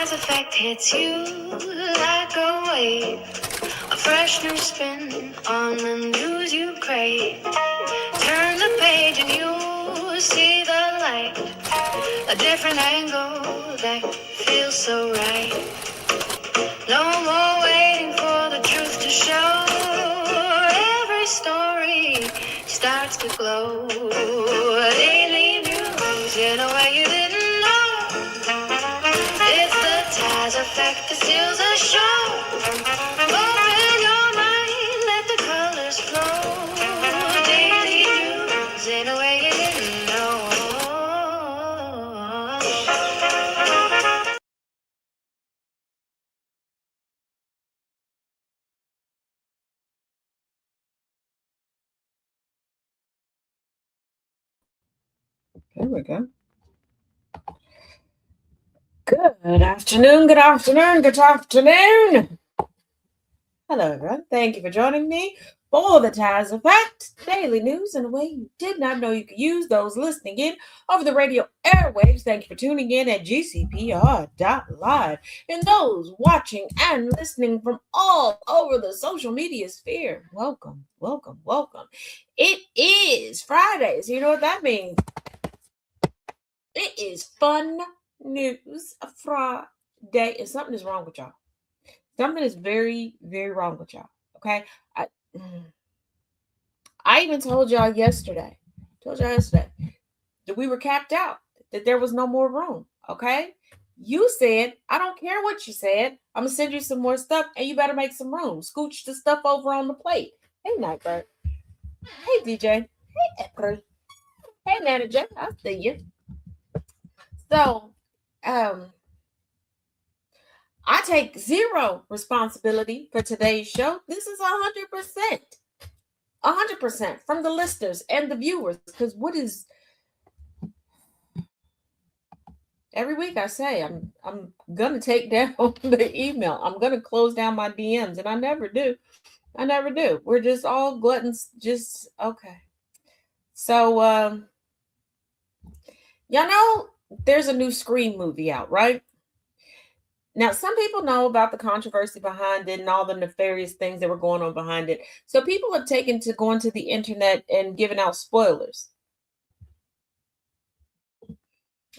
tides effect hits you like a wave. A fresh new spin on the news you crave. Turn the page and you see the light. A different angle that feels so right. No more waiting for the truth to show. Every story starts to glow. Daily news in a way you didn't know. It's the Taz effect that steals the show. Open your mind, let the colors flow. Daily news in a way you didn't know. There we go. Good afternoon, good afternoon, good afternoon. Hello, everyone. Thank you for joining me for the Taz Effect Daily News in a way you did not know you could use. Those listening in over the radio airwaves, thank you for tuning in at gcpr.live. And those watching and listening from all over the social media sphere, welcome, welcome, welcome. It is Friday, so you know what that means. It is Fun News Friday, and something is wrong with y'all. Something is very, very wrong with y'all. Okay, I even told y'all yesterday. That we were capped out. That there was no more room. Okay, you said I don't care what you said. I'm gonna send you some more stuff, and you better make some room. Scooch the stuff over on the plate. Hey, Nightbird. Hey, DJ. Hey, Edgar. Hey, Manager. I see you. So, I take zero responsibility for today's show. This is 100% from the listeners and the viewers. Because what is every week I say I'm gonna take down the email. I'm gonna close down my DMs, and I never do. We're just all gluttons. Just okay. So y'all know there's a new Scream movie out, right? Now, some people know about the controversy behind it and all the nefarious things that were going on behind it. So people have taken to going to the internet and giving out spoilers.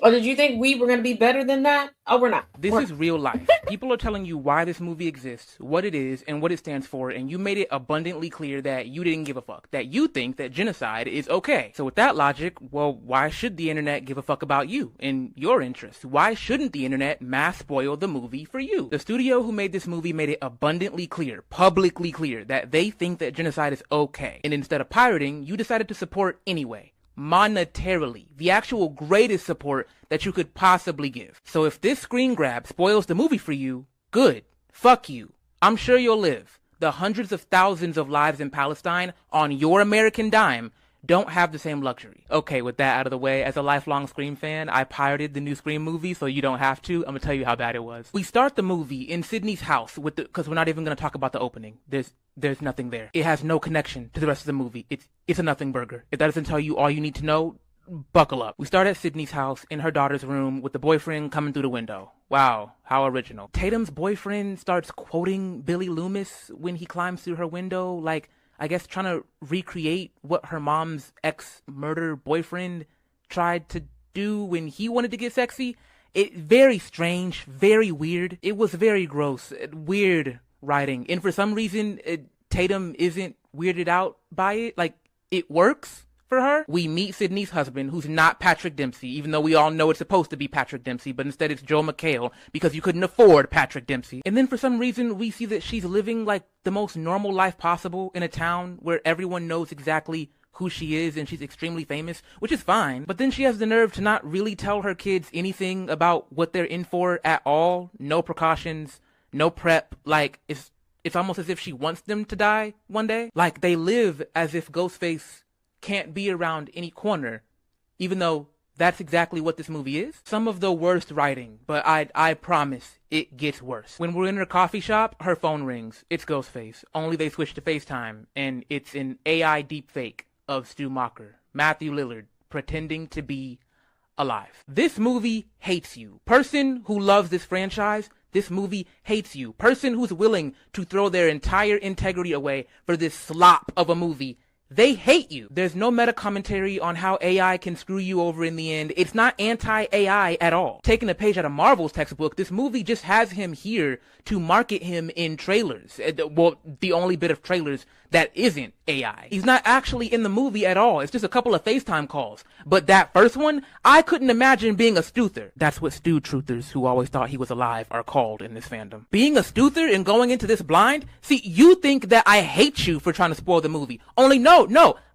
Or did you think we were going to be better than that? Oh, we're not. This is real life. People are telling you why this movie exists, what it is, and what it stands for, and you made it abundantly clear that you didn't give a fuck, that you think that genocide is okay. So with that logic, well, why should the internet give a fuck about you and your interests? Why shouldn't the internet mass spoil the movie for you? The studio who made this movie made it abundantly clear, publicly clear, that they think that genocide is okay. And instead of pirating, you decided to support anyway. Monetarily, the actual greatest support that you could possibly give. So if this screen grab spoils the movie for you, good. Fuck you. I'm sure you'll live. The hundreds of thousands of lives in Palestine on your American dime don't have the same luxury. Okay, with that out of the way, as a lifelong Scream fan, I pirated the new Scream movie, so you don't have to. I'm gonna tell you how bad it was. We start the movie in Sydney's house because we're not even gonna talk about the opening. There's nothing there. It has no connection to the rest of the movie. It's a nothing burger. If that doesn't tell you all you need to know, buckle up. We start at Sydney's house in her daughter's room with the boyfriend coming through the window. Wow, how original. Tatum's boyfriend starts quoting Billy Loomis when he climbs through her window, like, I guess trying to recreate what her mom's ex-murder boyfriend tried to do when he wanted to get sexy. It very strange, very weird. It was very gross, weird writing. And for some reason, Tatum isn't weirded out by it. Like, it works for her. We meet Sydney's husband, who's not Patrick Dempsey, even though we all know it's supposed to be Patrick Dempsey, but instead it's Joel McHale because you couldn't afford Patrick Dempsey. And then for some reason, we see that she's living like the most normal life possible in a town where everyone knows exactly who she is and she's extremely famous, which is fine. But then she has the nerve to not really tell her kids anything about what they're in for at all. No precautions, no prep. Like, it's almost as if she wants them to die one day. Like, they live as if Ghostface can't be around any corner, even though that's exactly what this movie is. Some of the worst writing, but I promise it gets worse. When we're in her coffee shop, her phone rings. It's Ghostface. Only they switched to FaceTime, and it's an AI deepfake of Stu Macher, Matthew Lillard, pretending to be alive. This movie hates you. Person who loves this franchise, this movie hates you. Person who's willing to throw their entire integrity away for this slop of a movie, they hate you. There's no meta commentary on how AI can screw you over in the end. It's not anti-AI at all. Taking a page out of Marvel's textbook, this movie just has him here to market him in trailers. Well, the only bit of trailers that isn't AI. He's not actually in the movie at all. It's just a couple of FaceTime calls. But that first one, I couldn't imagine being a stoother. That's what Stu Truthers, who always thought he was alive, are called in this fandom. Being a stoother and going into this blind? See, you think that I hate you for trying to spoil the movie. Only no,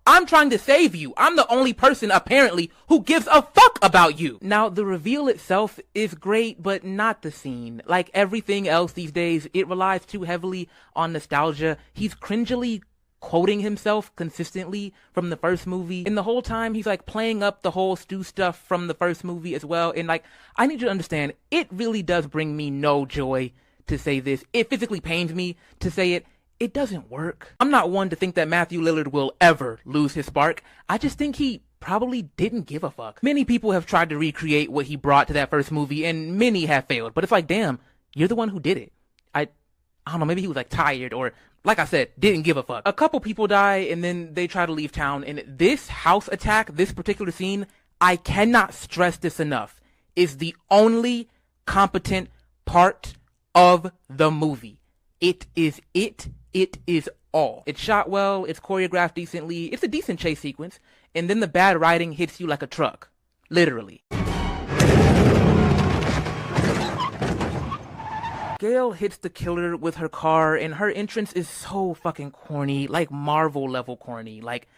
I'm trying to save you. I'm the only person, apparently, who gives a fuck about you. Now, the reveal itself is great, but not the scene. Like everything else these days, it relies too heavily on nostalgia. He's cringily quoting himself consistently from the first movie. And the whole time, he's like playing up the whole Stu stuff from the first movie as well. And like, I need you to understand, it really does bring me no joy to say this. It physically pains me to say it. It doesn't work. I'm not one to think that Matthew Lillard will ever lose his spark. I just think he probably didn't give a fuck. Many people have tried to recreate what he brought to that first movie, and many have failed. But it's like, damn, you're the one who did it. I don't know, maybe he was like tired or, like I said, didn't give a fuck. A couple people die, and then they try to leave town. And this house attack, this particular scene, I cannot stress this enough, is the only competent part of the movie. It is all. It's shot well, it's choreographed decently, it's a decent chase sequence, and then the bad writing hits you like a truck. Literally. Gail hits the killer with her car, and her entrance is so fucking corny, like Marvel level corny, like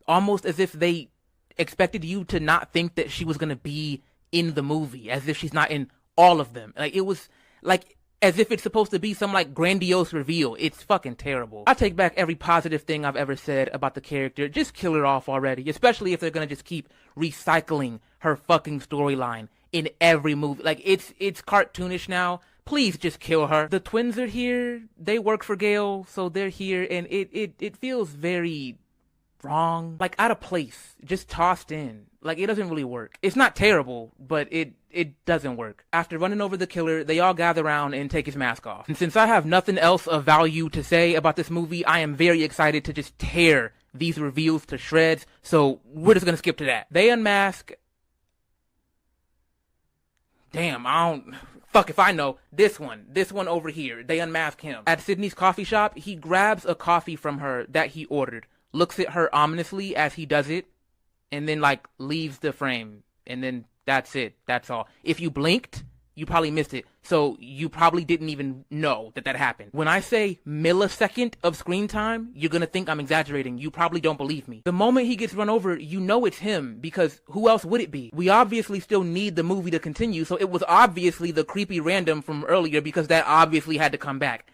almost as if they expected you to not think that she was gonna be in the movie, as if she's not in all of them. Like, it was like as if it's supposed to be some like grandiose reveal. It's fucking terrible. I take back every positive thing I've ever said about the character. Just kill her off already, especially if they're gonna just keep recycling her fucking storyline in every movie. Like, it's cartoonish now. Please just kill her. The twins are here. They work for Gale, so they're here, and it feels very wrong, like out of place, just tossed in. Like, it doesn't really work. It's not terrible, but it doesn't work. After running over the killer, they all gather around and take his mask off. And since I have nothing else of value to say about this movie, I am very excited to just tear these reveals to shreds, so we're just gonna skip to that. They unmask. Damn, fuck if I know. This one over here. They unmask him. At Sydney's coffee shop, he grabs a coffee from her that he ordered, looks at her ominously as he does it, and then like leaves the frame. And then that's it. That's all. If you blinked, you probably missed it. So you probably didn't even know that happened. When I say millisecond of screen time, you're gonna think I'm exaggerating. You probably don't believe me. The moment he gets run over, you know it's him, because who else would it be? We obviously still need the movie to continue, so it was obviously the creepy random from earlier, because that obviously had to come back.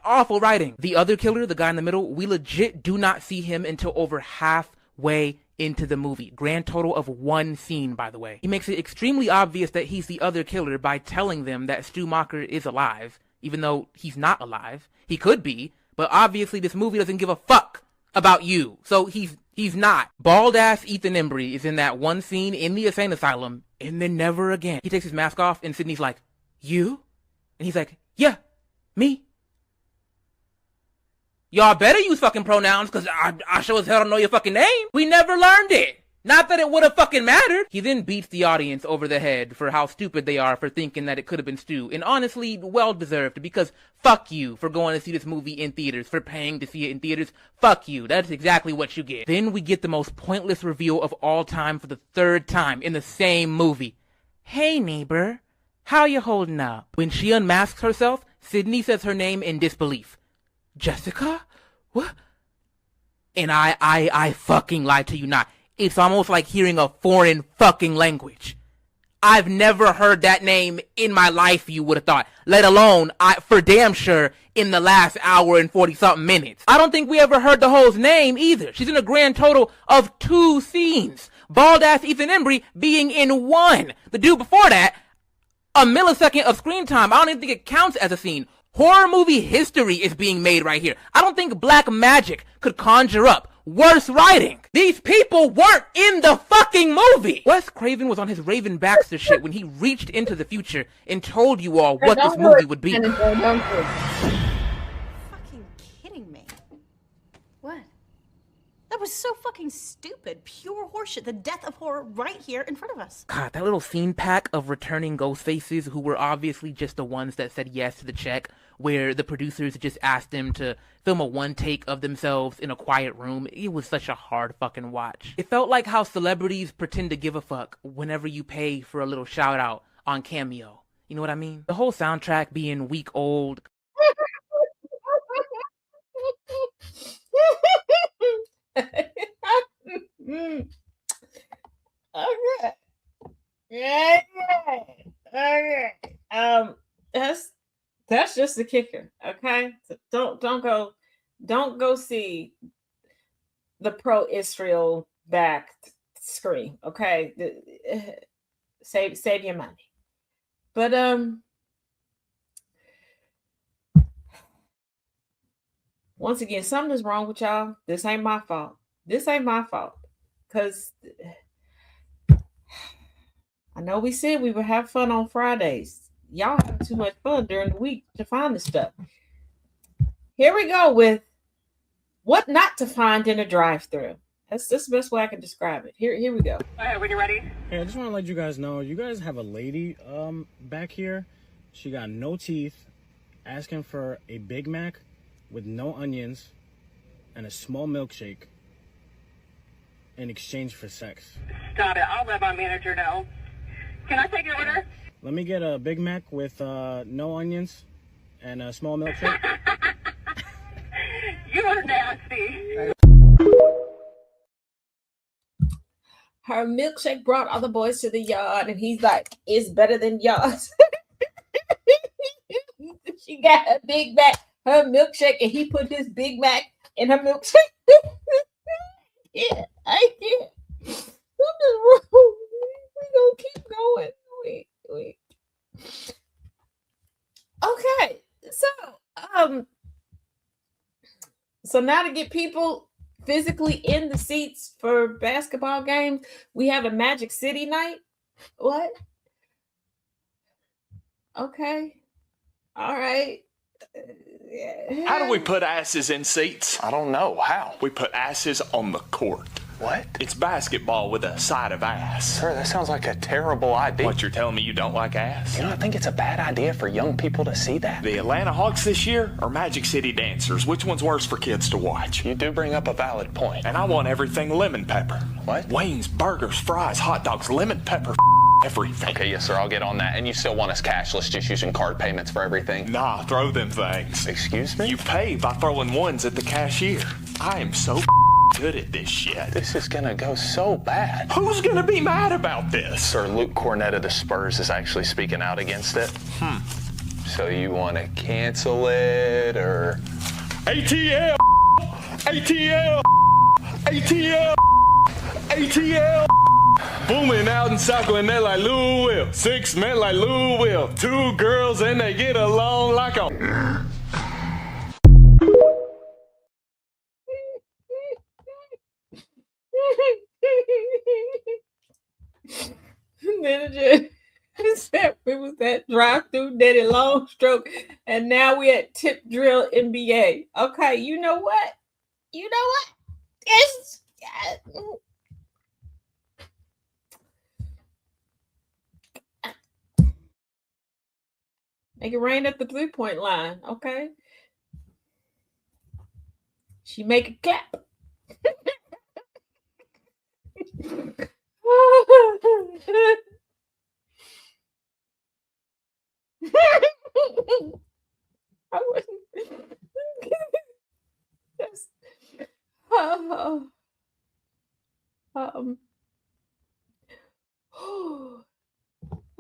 Awful writing. The other killer, the guy in the middle, we legit do not see him until over halfway into the movie. Grand total of one scene, by the way. He makes it extremely obvious that he's the other killer by telling them that Stu Macher is alive, even though he's not alive. He could be, but obviously this movie doesn't give a fuck about you. So he's not. Bald-ass Ethan Embry is in that one scene in the insane asylum, and then never again. He takes his mask off, and Sydney's like, "You?" And he's like, "Yeah, me." Y'all better use fucking pronouns, cause I sure as hell don't know your fucking name. We never learned it. Not that it would have fucking mattered. He then beats the audience over the head for how stupid they are for thinking that it could have been Stu. And honestly, well deserved, because fuck you for going to see this movie in theaters, for paying to see it in theaters. Fuck you. That's exactly what you get. Then we get the most pointless reveal of all time for the third time in the same movie. "Hey, neighbor, how you holding up?" When she unmasks herself, Sydney says her name in disbelief. "Jessica? What?" And I fucking lied to you not. It's almost like hearing a foreign fucking language. I've never heard that name in my life, you would have thought. Let alone, for damn sure, in the last hour and 40-something minutes. I don't think we ever heard the hoe's name either. She's in a grand total of 2 scenes. Bald-ass Ethan Embry being in 1. The dude before that, a millisecond of screen time. I don't even think it counts as a scene. Horror movie history is being made right here. I don't think black magic could conjure up worse writing. These people weren't in the fucking movie. Wes Craven was on his Raven Baxter shit when he reached into the future and told you all what this movie would be. Fucking kidding me. What? That was so fucking stupid. Pure horseshit. The death of horror right here in front of us. God, that little scene pack of returning ghost faces who were obviously just the ones that said yes to the check, where the producers just asked them to film a one take of themselves in a quiet room. It was such a hard fucking watch. It felt like how celebrities pretend to give a fuck whenever you pay for a little shout out on Cameo. You know what I mean? The whole soundtrack being week old. Okay. Yeah. Okay. That's just the kicker. Okay. So don't go see the pro-Israel backed Scream. Okay. Save your money. But once again, something is wrong with y'all. This ain't my fault. Because I know we said we would have fun on Fridays. Y'all have too much fun during the week to find the stuff. Here we go with what not to find in a drive-thru. That's the best way I can describe it. Here we go. All right, when you're ready. Hey, I just want to let you guys know, you guys have a lady back here. She got no teeth, asking for a Big Mac with no onions and a small milkshake in exchange for sex. Stop it. I'll let my manager know. Can I take your order? Let me get a Big Mac with no onions and a small milkshake. You are nasty. Her milkshake brought other boys to the yard, and he's like, it's better than yours. She got her Big Mac, her milkshake, and he put his Big Mac in her milkshake. Yeah, I can't. Something's wrong. We gonna keep going. Wait. Okay, so now to get people physically in the seats for basketball games, we have a Magic City night. What? Okay. All right. How do we put asses in seats? I don't know. How? We put asses on the court. What? It's basketball with a side of ass. Sir, that sounds like a terrible idea. What, you're telling me you don't like ass? You know, I think it's a bad idea for young people to see that. The Atlanta Hawks this year or Magic City Dancers? Which one's worse for kids to watch? You do bring up a valid point. And I want everything lemon pepper. What? Wings, burgers, fries, hot dogs, lemon pepper, everything. Okay, yes, sir, I'll get on that. And you still want us cashless, just using card payments for everything? Nah, throw them things. Excuse me? You pay by throwing ones at the cashier. I am so good at this shit. This is gonna go so bad. Who's gonna be mad about this? Sir, Luke Cornett of the Spurs is actually speaking out against it. So you want to cancel it, or? ATL! ATL! ATL! ATL! Booming out and cycling there like Louisville. 6 men like Louisville. 2 girls and they get along like a... Manager said it was that drive-through daddy long stroke, and now we at tip drill NBA. Okay, you know what? It's make it rain at the 3-point line. Okay, she make it clap. I wasn't. Yes.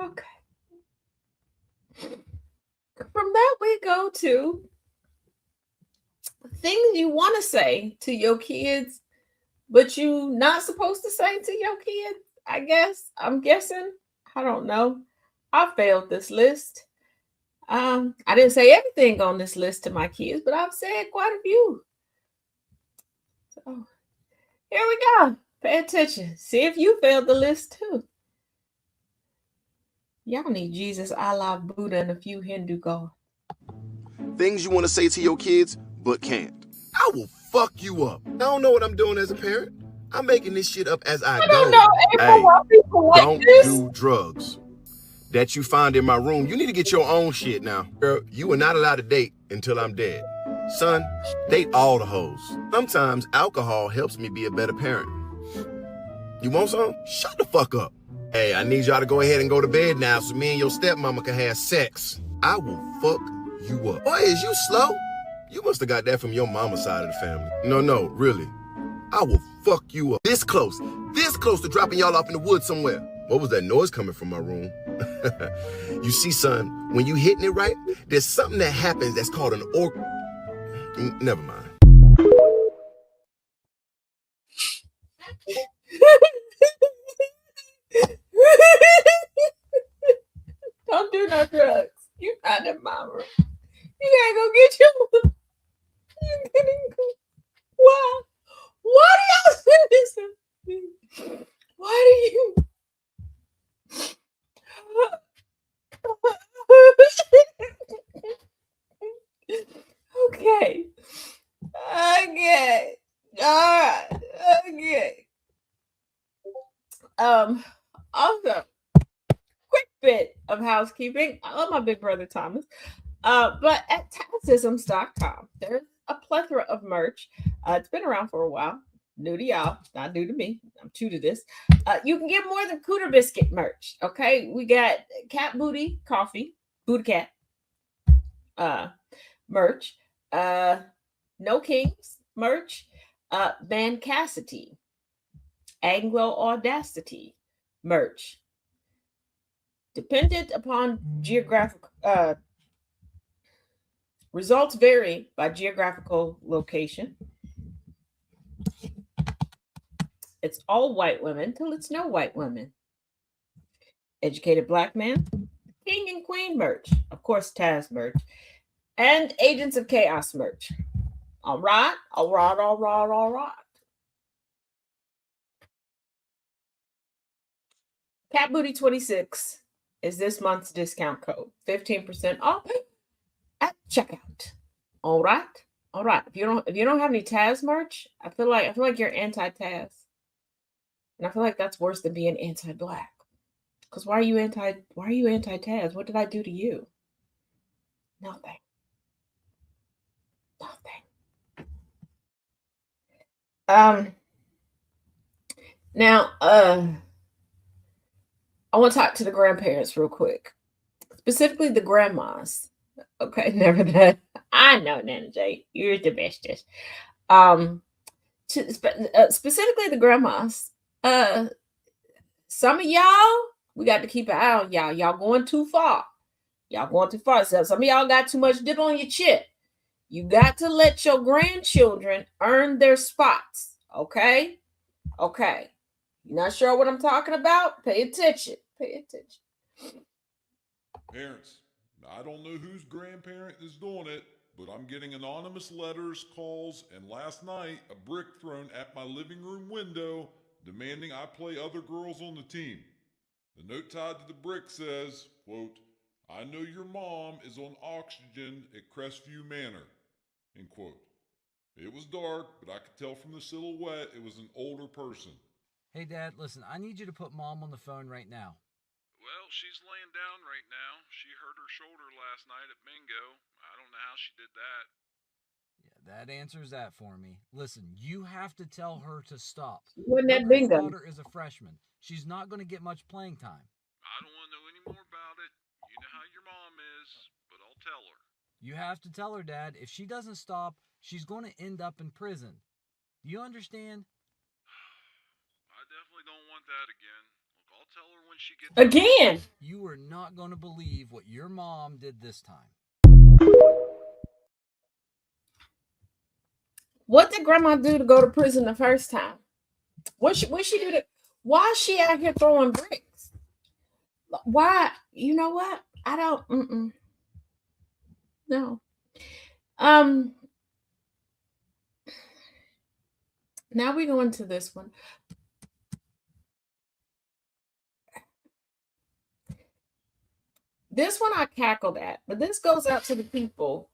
Okay. From that, we go to things you want to say to your kids, but you not supposed to say to your kids. I guess. I'm guessing. I don't know. I failed this list. I didn't say everything on this list to my kids, but I've said quite a few. So Here we go. Pay attention. See if you failed the list too. Y'all need Jesus, Allah, Buddha, and a few Hindu gods. Things you want to say to your kids, but can't. I will fuck you up. I don't know what I'm doing as a parent. I'm making this shit up as I I go. don't know, April, Hey, why people like don't this? do drugs that you find in my room. You need to get your own shit now. Girl, you are not allowed to date until I'm dead. Son, date all the hoes. Sometimes alcohol helps me be a better parent. You want some? Shut the fuck up. Hey, I need y'all to go ahead and go to bed now so me and your stepmama can have sex. I will fuck you up. Boy, is you slow? You must have got that from your mama's side of the family. No, really. I will fuck you up. This close to dropping y'all off in the woods somewhere. What was that noise coming from my room? You see, son, when you hitting it right, there's something that happens that's called an Never mind. Don't do no drugs. You're not in my room. You gotta go get your. You gotta go. Why? Why do y'all say this to me? Why do you? Okay. All right. Okay. Also, quick bit of housekeeping. I love my big brother Thomas. But at Tazisms.com, there's a plethora of merch. It's been around for a while. New to y'all, not new to me. I'm true to this. You can get more than Cooter Biscuit merch. Okay, we got Cat Booty Coffee, Booty Cat merch. No Kings merch. Van Cassidy, Anglo Audacity merch. Dependent upon geographic results vary by geographical location. It's all white women till it's no white women. Educated Black man, King and Queen merch, of course, Taz merch, and Agents of Chaos merch. All right. Cat Booty 26 is this month's discount code. 15% off at checkout. All right. If you don't have any Taz merch, I feel like you're anti-Taz. And I feel like that's worse than being anti-Black. Because why are you anti-Taz? What did I do to you? Nothing. Now, I want to talk to the grandparents real quick. Specifically the grandmas. Okay, never that. I know, Nana J. You're the bestest. Specifically the grandmas. Some of y'all, we got to keep an eye on y'all. Y'all going too far. So some of y'all got too much dip on your chip. You got to let your grandchildren earn their spots. Okay? Okay. You're not sure what I'm talking about? Pay attention. Parents, I don't know whose grandparent is doing it, but I'm getting anonymous letters, calls, and last night a brick thrown at my living room window demanding I play other girls on the team. The note tied to the brick says, quote, I know your mom is on oxygen at Crestview Manor, end quote. It was dark, but I could tell from the silhouette it was an older person. Hey, Dad, listen, I need you to put Mom on the phone right now. Well, she's laying down right now. She hurt her shoulder last night at bingo. I don't know how she did that. Yeah, that answers that for me. Listen, you have to tell her to stop. Wasn't that Her bingo? daughter is a freshman. She's not going to get much playing time. I don't want to know any more about it. You know how your mom is, but I'll tell her. You have to tell her, Dad. If she doesn't stop, she's going to end up in prison. Do you understand? I definitely don't want that again. Look, I'll tell her when she gets Again. You are not going to believe what your mom did this time. What did grandma do to go to prison the first time? What she do to? Why is she out here throwing bricks? Why? You know what? I don't. No. Now we go into this one. This one I cackled at, but this goes out to the people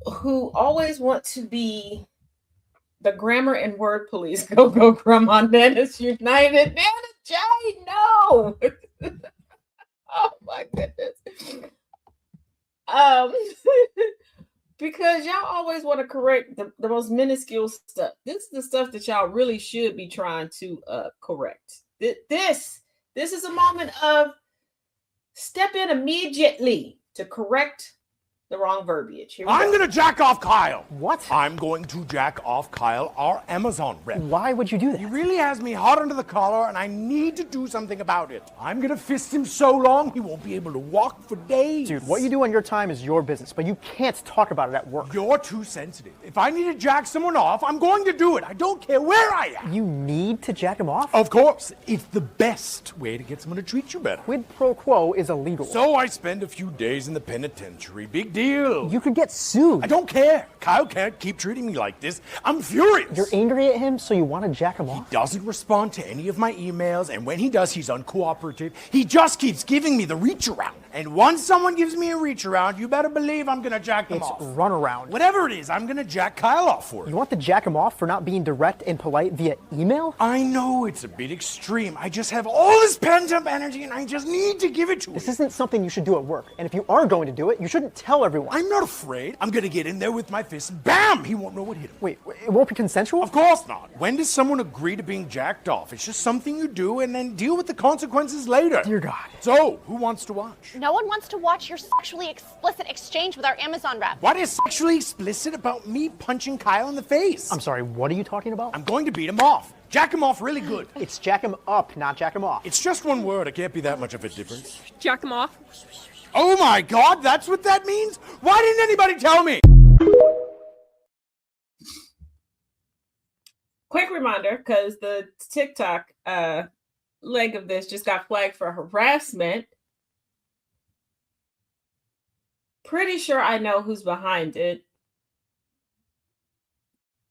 who always want to be the grammar and word police. Go, Grandma Dennis United. Nana J, no. Oh my goodness. Because y'all always want to correct the most minuscule stuff. This is the stuff that y'all really should be trying to correct. This is a moment of step in immediately to correct the wrong verbiage. Here we I'm go. gonna jack off Kyle. What? I'm going to jack off Kyle, our Amazon rep. Why would you do that? He really has me hot under the collar, and I need to do something about it. I'm gonna fist him so long he won't be able to walk for days. Dude, what you do on your time is your business, but you can't talk about it at work. You're too sensitive. If I need to jack someone off, I'm going to do it. I don't care where I am. You need to jack him off? Of course. It's the best way to get someone to treat you better. Quid pro quo is illegal. So I spend a few days in the penitentiary. Big deal. You could get sued. I don't care. Kyle can't keep treating me like this. I'm furious. You're angry at him, so you want to jack him off? He doesn't respond to any of my emails, and when he does, he's uncooperative. He just keeps giving me the reach around. And once someone gives me a reach around, you better believe I'm gonna jack them off. It's run around. Whatever it is, I'm gonna jack Kyle off for it. You want to jack him off for not being direct and polite via email? I know it's a bit extreme. I just have all this pent-up energy, and I just need to give it to him. This isn't something you should do at work. And if you are going to do it, you shouldn't tell everyone. I'm not afraid. I'm gonna get in there with my fist, and bam! He won't know what hit him. Wait, it won't be consensual? Of course not. When does someone agree to being jacked off? It's just something you do and then deal with the consequences later. Dear God. So, who wants to watch? No one wants to watch your sexually explicit exchange with our Amazon rep. What is sexually explicit about me punching Kyle in the face? I'm sorry, what are you talking about? I'm going to beat him off. Jack him off really good. It's jack him up, not jack him off. It's just one word. It can't be that much of a difference. Jack him off. Oh my God, that's what that means? Why didn't anybody tell me? Quick reminder, because the TikTok leg of this just got flagged for harassment. Pretty sure I know who's behind it.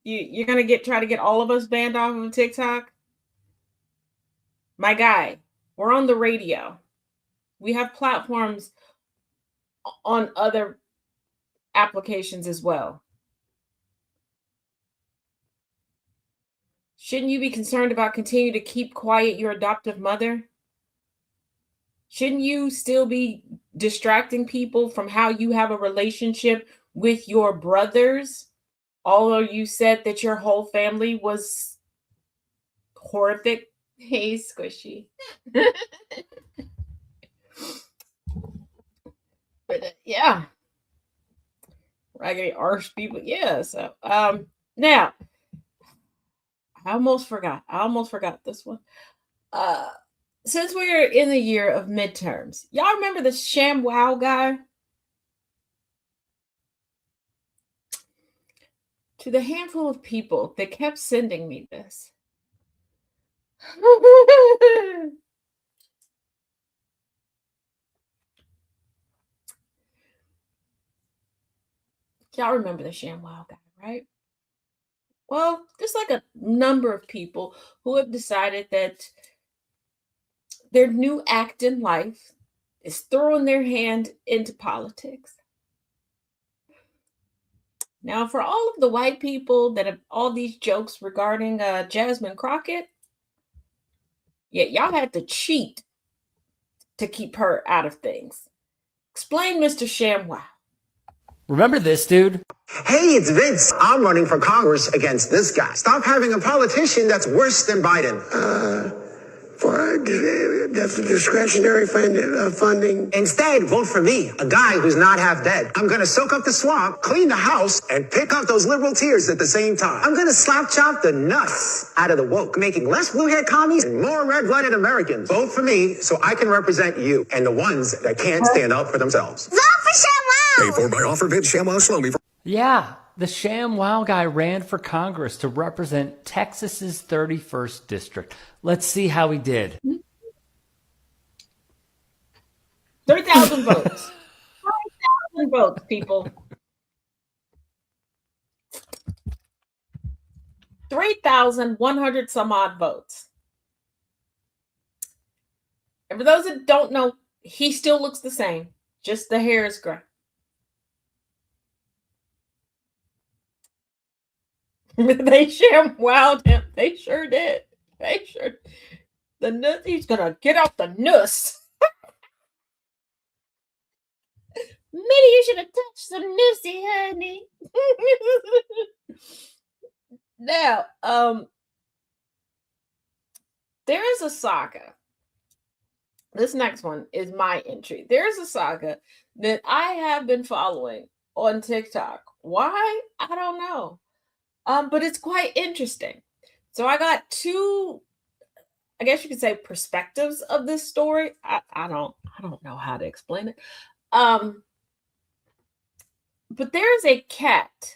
You're gonna try to get all of us banned off of TikTok? My guy, we're on the radio. We have platforms on other applications as well. Shouldn't you be concerned about continuing to keep quiet your adoptive mother? Shouldn't you still be distracting people from how you have a relationship with your brothers? Although you said that your whole family was horrific. Hey, Squishy. But yeah. Raggedy arse people. Yeah. So now I almost forgot this one. Since we're in the year of midterms, y'all remember the ShamWow guy? To the handful of people that kept sending me this. Y'all remember the ShamWow guy, right? Well, there's like a number of people who have decided that their new act in life is throwing their hand into politics. Now, for all of the white people that have all these jokes regarding Jasmine Crockett, yeah, y'all had to cheat to keep her out of things. Explain, Mr. ShamWow. Remember this, dude? Hey, it's Vince. I'm running for Congress against this guy. Stop having a politician that's worse than Biden. That's discretionary funding. Instead, vote for me, a guy who's not half dead. I'm going to soak up the swamp, clean the house, and pick up those liberal tears at the same time. I'm going to slap chop the nuts out of the woke, making less blue-haired commies and more red-blooded Americans. Vote for me so I can represent you and the ones that can't stand up for themselves. Vote for ShamWow! Paid for by offer bid ShamWow Slowly. Yeah, the ShamWow guy ran for Congress to represent Texas's 31st district. Let's see how he did. 3,000 votes. 3,000 votes, people. 3,100 some odd votes. And for those that don't know, he still looks the same. Just the hair is gray. They wowed him. They sure did. They sure. The nuss, he's gonna get out the nuss. Maybe you should have touched some nussy, honey. Now, there is a saga. This next one is my entry. There's a saga that I have been following on TikTok. Why? I don't know. But it's quite interesting. So I got two, I guess you could say, perspectives of this story. I don't know how to explain it. But there's a cat,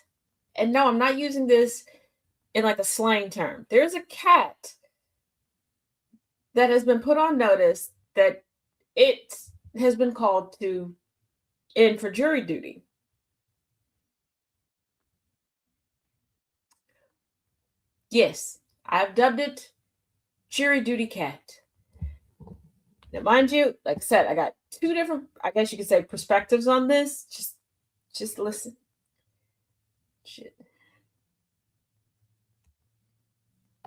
and no, I'm not using this in like a slang term. There's a cat that has been put on notice that it has been called in for jury duty. Yes, I've dubbed it jury duty cat. Now, mind you, like I said, I got two different, I guess you could say, perspectives on this. Just listen. Shit.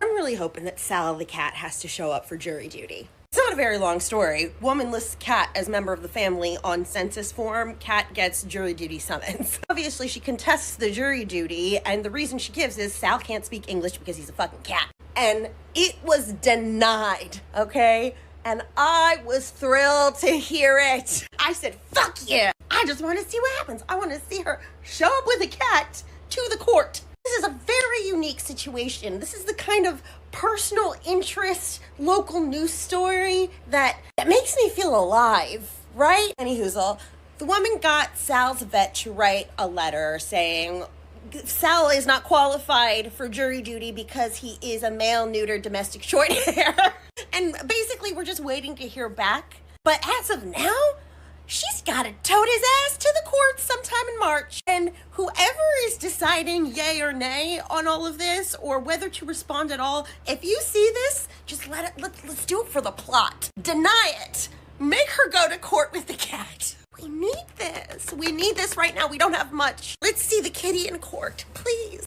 I'm really hoping that Sal the cat has to show up for jury duty. It's not a very long story. Woman lists cat as member of the family on census form. Cat gets jury duty summons. Obviously, she contests the jury duty, and the reason she gives is Sal can't speak English because he's a fucking cat. And it was denied, okay? And I was thrilled to hear it. I said, fuck yeah. I just want to see what happens. I want to see her show up with a cat to the court. This is a very unique situation. This is the kind of personal interest, local news story that makes me feel alive, right? Anywhoozle, the woman got Sal's vet to write a letter saying Sal is not qualified for jury duty because he is a male neuter domestic short hair. And basically we're just waiting to hear back. But as of now, she's got to tote his ass to the court sometime in March. And whoever is deciding yay or nay on all of this, or whether to respond at all, if you see this, just let's do it for the plot. Deny it. Make her go to court with the cat. We need this. We need this right now. We don't have much. Let's see the kitty in court, please.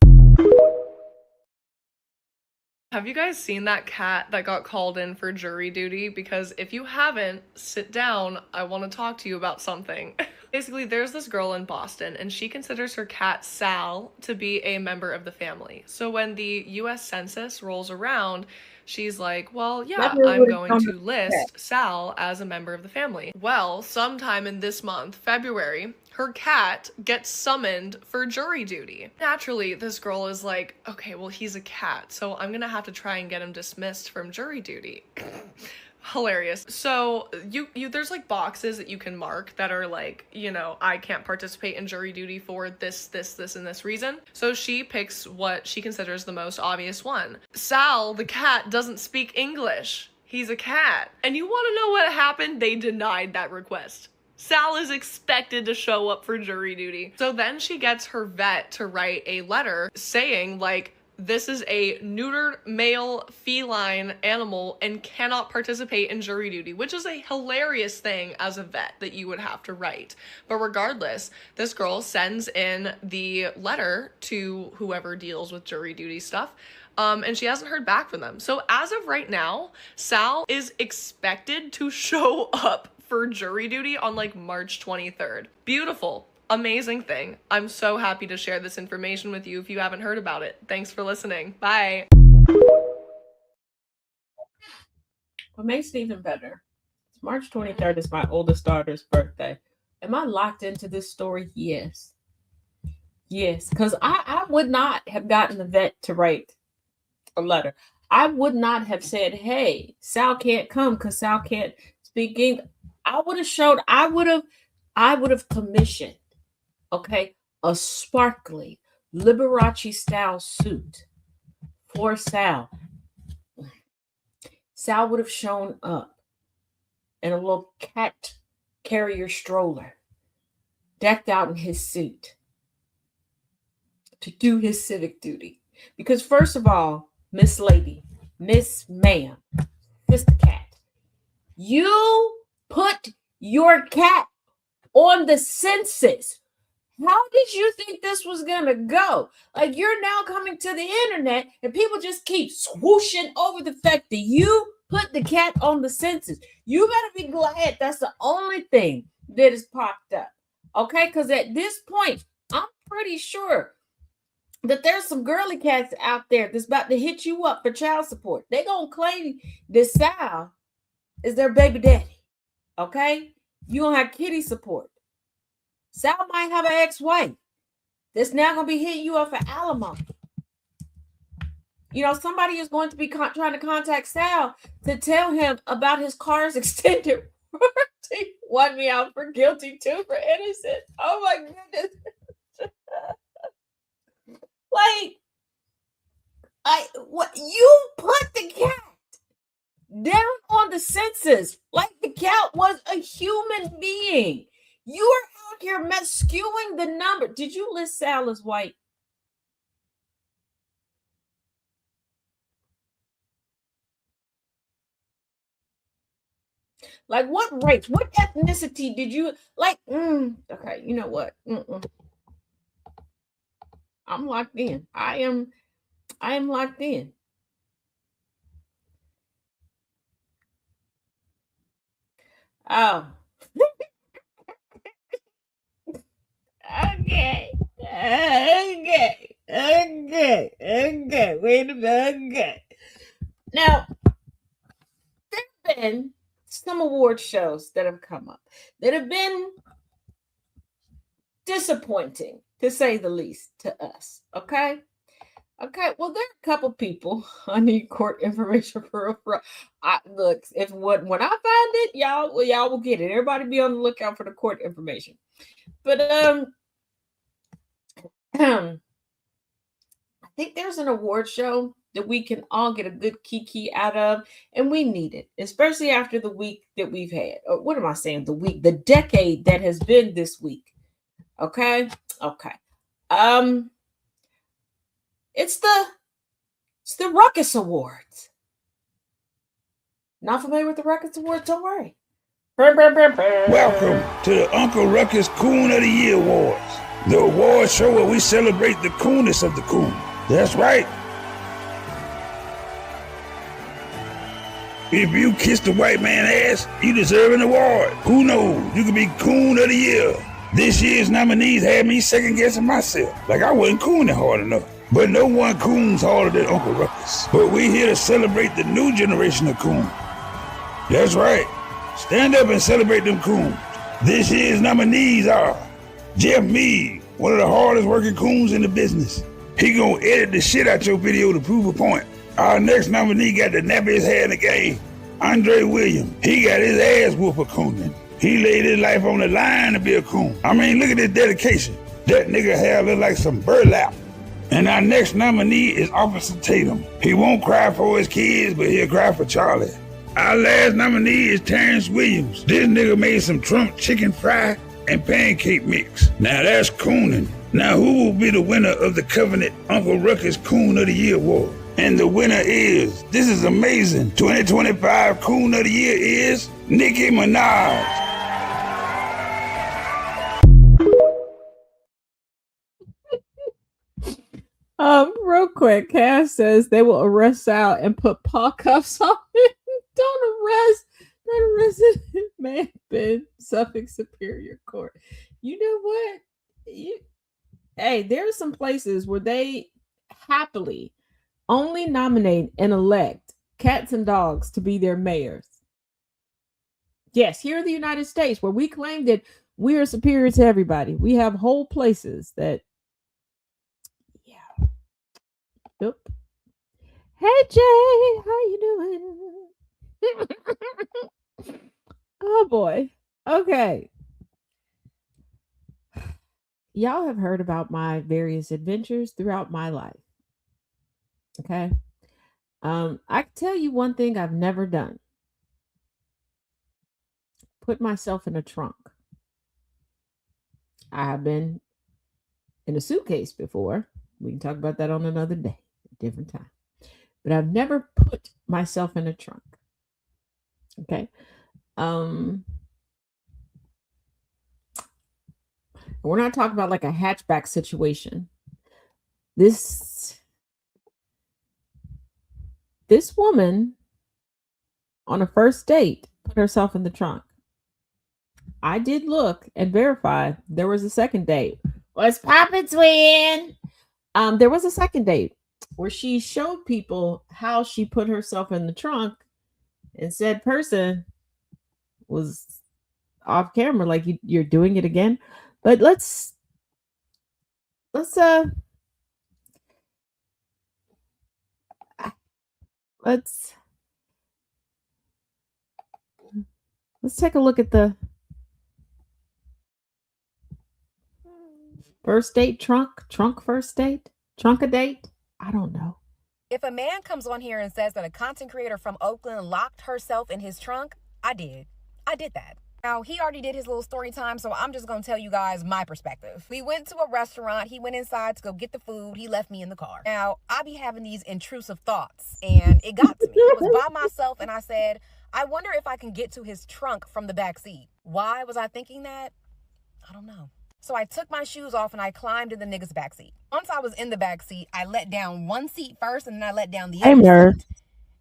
Have you guys seen that cat that got called in for jury duty? Because if you haven't, sit down. I want to talk to you about something. Basically, there's this girl in Boston, and she considers her cat Sal to be a member of the family. So when the US Census rolls around, she's like, well, yeah, I'm going to list Sal as a member of the family. Well, sometime in this month, February, her cat gets summoned for jury duty. Naturally, this girl is like, okay, well, he's a cat, so I'm gonna have to try and get him dismissed from jury duty. Hilarious. So you there's like boxes that you can mark that are like, you know, I can't participate in jury duty for this, and this reason. So she picks what she considers the most obvious one. Sal, the cat, doesn't speak English. He's a cat. And you want to know what happened? They denied that request. Sal is expected to show up for jury duty. So then she gets her vet to write a letter saying, like, this is a neutered male feline animal and cannot participate in jury duty, which is a hilarious thing as a vet that you would have to write. But regardless, this girl sends in the letter to whoever deals with jury duty stuff. And she hasn't heard back from them. So as of right now, Sal is expected to show up for jury duty on like March 23rd. Beautiful. Amazing thing. I'm so happy to share this information with you if you haven't heard about it. Thanks for listening. Bye. What makes it even better, March 23rd is my oldest daughter's birthday. Am I locked into this story? Yes. Yes, because I would not have gotten the vet to write a letter. I would not have said, hey, Sal can't come because Sal can't speak English. I would have commissioned, okay, a sparkly Liberace style suit for Sal. Sal would have shown up in a little cat carrier stroller, decked out in his suit to do his civic duty. Because first of all, Miss Lady, Miss Ma'am, Sister Cat, you put your cat on the census. How did you think this was gonna go? Like, you're now coming to the internet and people just keep swooshing over the fact that you put the cat on the census. You better be glad that's the only thing that has popped up. Okay, because at this point, I'm pretty sure that there's some girly cats out there that's about to hit you up for child support. They gonna claim that Sal is their baby daddy. Okay, you gonna have kitty support. Sal might have an ex-wife that's now gonna be hitting you up for alimony. You know, somebody is going to be trying to contact Sal to tell him about his car's extended warranty. Want me out for guilty, two for innocent. Oh my goodness. Like, what you put the cat down on the census like the cat was a human being. You are out here skewing the number. Did you list Sal as white? Like, what race, what ethnicity did you like? Okay, you know what? I'm locked in. I am locked in. Oh. Okay. Wait a minute. Okay. Now, there have been some award shows that have come up that have been disappointing, to say the least, to us. Okay. Well, there are a couple people I need court information for. Look, when I find it, y'all will get it. Everybody be on the lookout for the court information. But I think there's an award show that we can all get a good kiki out of, and we need it, especially after the week that we've had. Or what am I saying? The decade that has been this week. Okay. It's the Ruckus Awards. Not familiar with the Ruckus Awards? Don't worry. Welcome to the Uncle Ruckus Coon of the Year Awards, the award show where we celebrate the coolness of the coon. That's right. If you kiss the white man ass, you deserve an award. Who knows? You could be Coon of the Year. This year's nominees had me second guessing myself, like I wasn't cooning hard enough. But no one coons harder than Uncle Ruckus. But we're here to celebrate the new generation of coon. That's right. Stand up and celebrate them coons. This year's nominees are Jeff Mead, one of the hardest working coons in the business. He gonna edit the shit out your video to prove a point. Our next nominee got the nappiest hair in the game, Andre Williams. He got his ass whooped for cooning. He laid his life on the line to be a coon. I mean, look at his dedication. That nigga hair look like some burlap. And our next nominee is Officer Tatum. He won't cry for his kids, but he'll cry for Charlie. Our last nominee is Terrence Williams. This nigga made some Trump chicken fry and pancake mix. Now that's cooning. Now who will be the winner of the Covenant Uncle Ruckus Coon of the Year Award? And the winner is, this is amazing, 2025 Coon of the Year is Nicki Minaj. Real quick, Cass says they will arrest Sal and put paw cuffs on him. Don't arrest it. Man, Ben, Suffolk Superior Court. You know what? Hey, there are some places where they happily only nominate and elect cats and dogs to be their mayors. Yes, here in the United States, where we claim that we are superior to everybody, we have whole places that. Yep. Hey Jay, how you doing? Oh boy. Okay. Y'all have heard about my various adventures throughout my life. Okay. I can tell you one thing I've never done. Put myself in a trunk. I have been in a suitcase before. We can talk about that on another day. different time. But I've never put myself in a trunk. Okay. We're not talking about like a hatchback situation. This woman on a first date put herself in the trunk. I did look and verify there was a second date. What's poppin', twin? There was a second date where she showed people how she put herself in the trunk, and said person was off camera, like you're doing it again. But let's let's take a look at the first date trunk first date, trunk a date. I don't know. If a man comes on here and says that a content creator from Oakland locked herself in his trunk, I did that. Now, he already did his little story time, so I'm just going to tell you guys my perspective. We went to a restaurant. He went inside to go get the food. He left me in the car. Now, I be having these intrusive thoughts, and it got to me. I was by myself, and I said, I wonder if I can get to his trunk from the back seat. Why was I thinking that? I don't know. So I took my shoes off and I climbed in the nigga's back seat. Once I was in the back seat, I let down one seat first, and then I let down the other seat.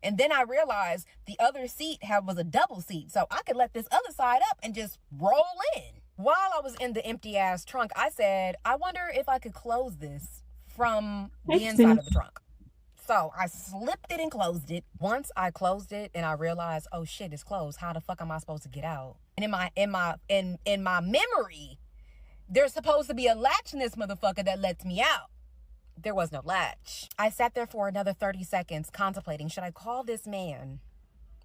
And then I realized the other seat was a double seat, so I could let this other side up and just roll in. While I was in the empty ass trunk, I said, I wonder if I could close this from the inside of the trunk. So I slipped it and closed it. Once I closed it and I realized, oh shit, it's closed. How the fuck am I supposed to get out? And in my memory, there's supposed to be a latch in this motherfucker that lets me out. There was no latch. I sat there for another 30 seconds contemplating, should I call this man?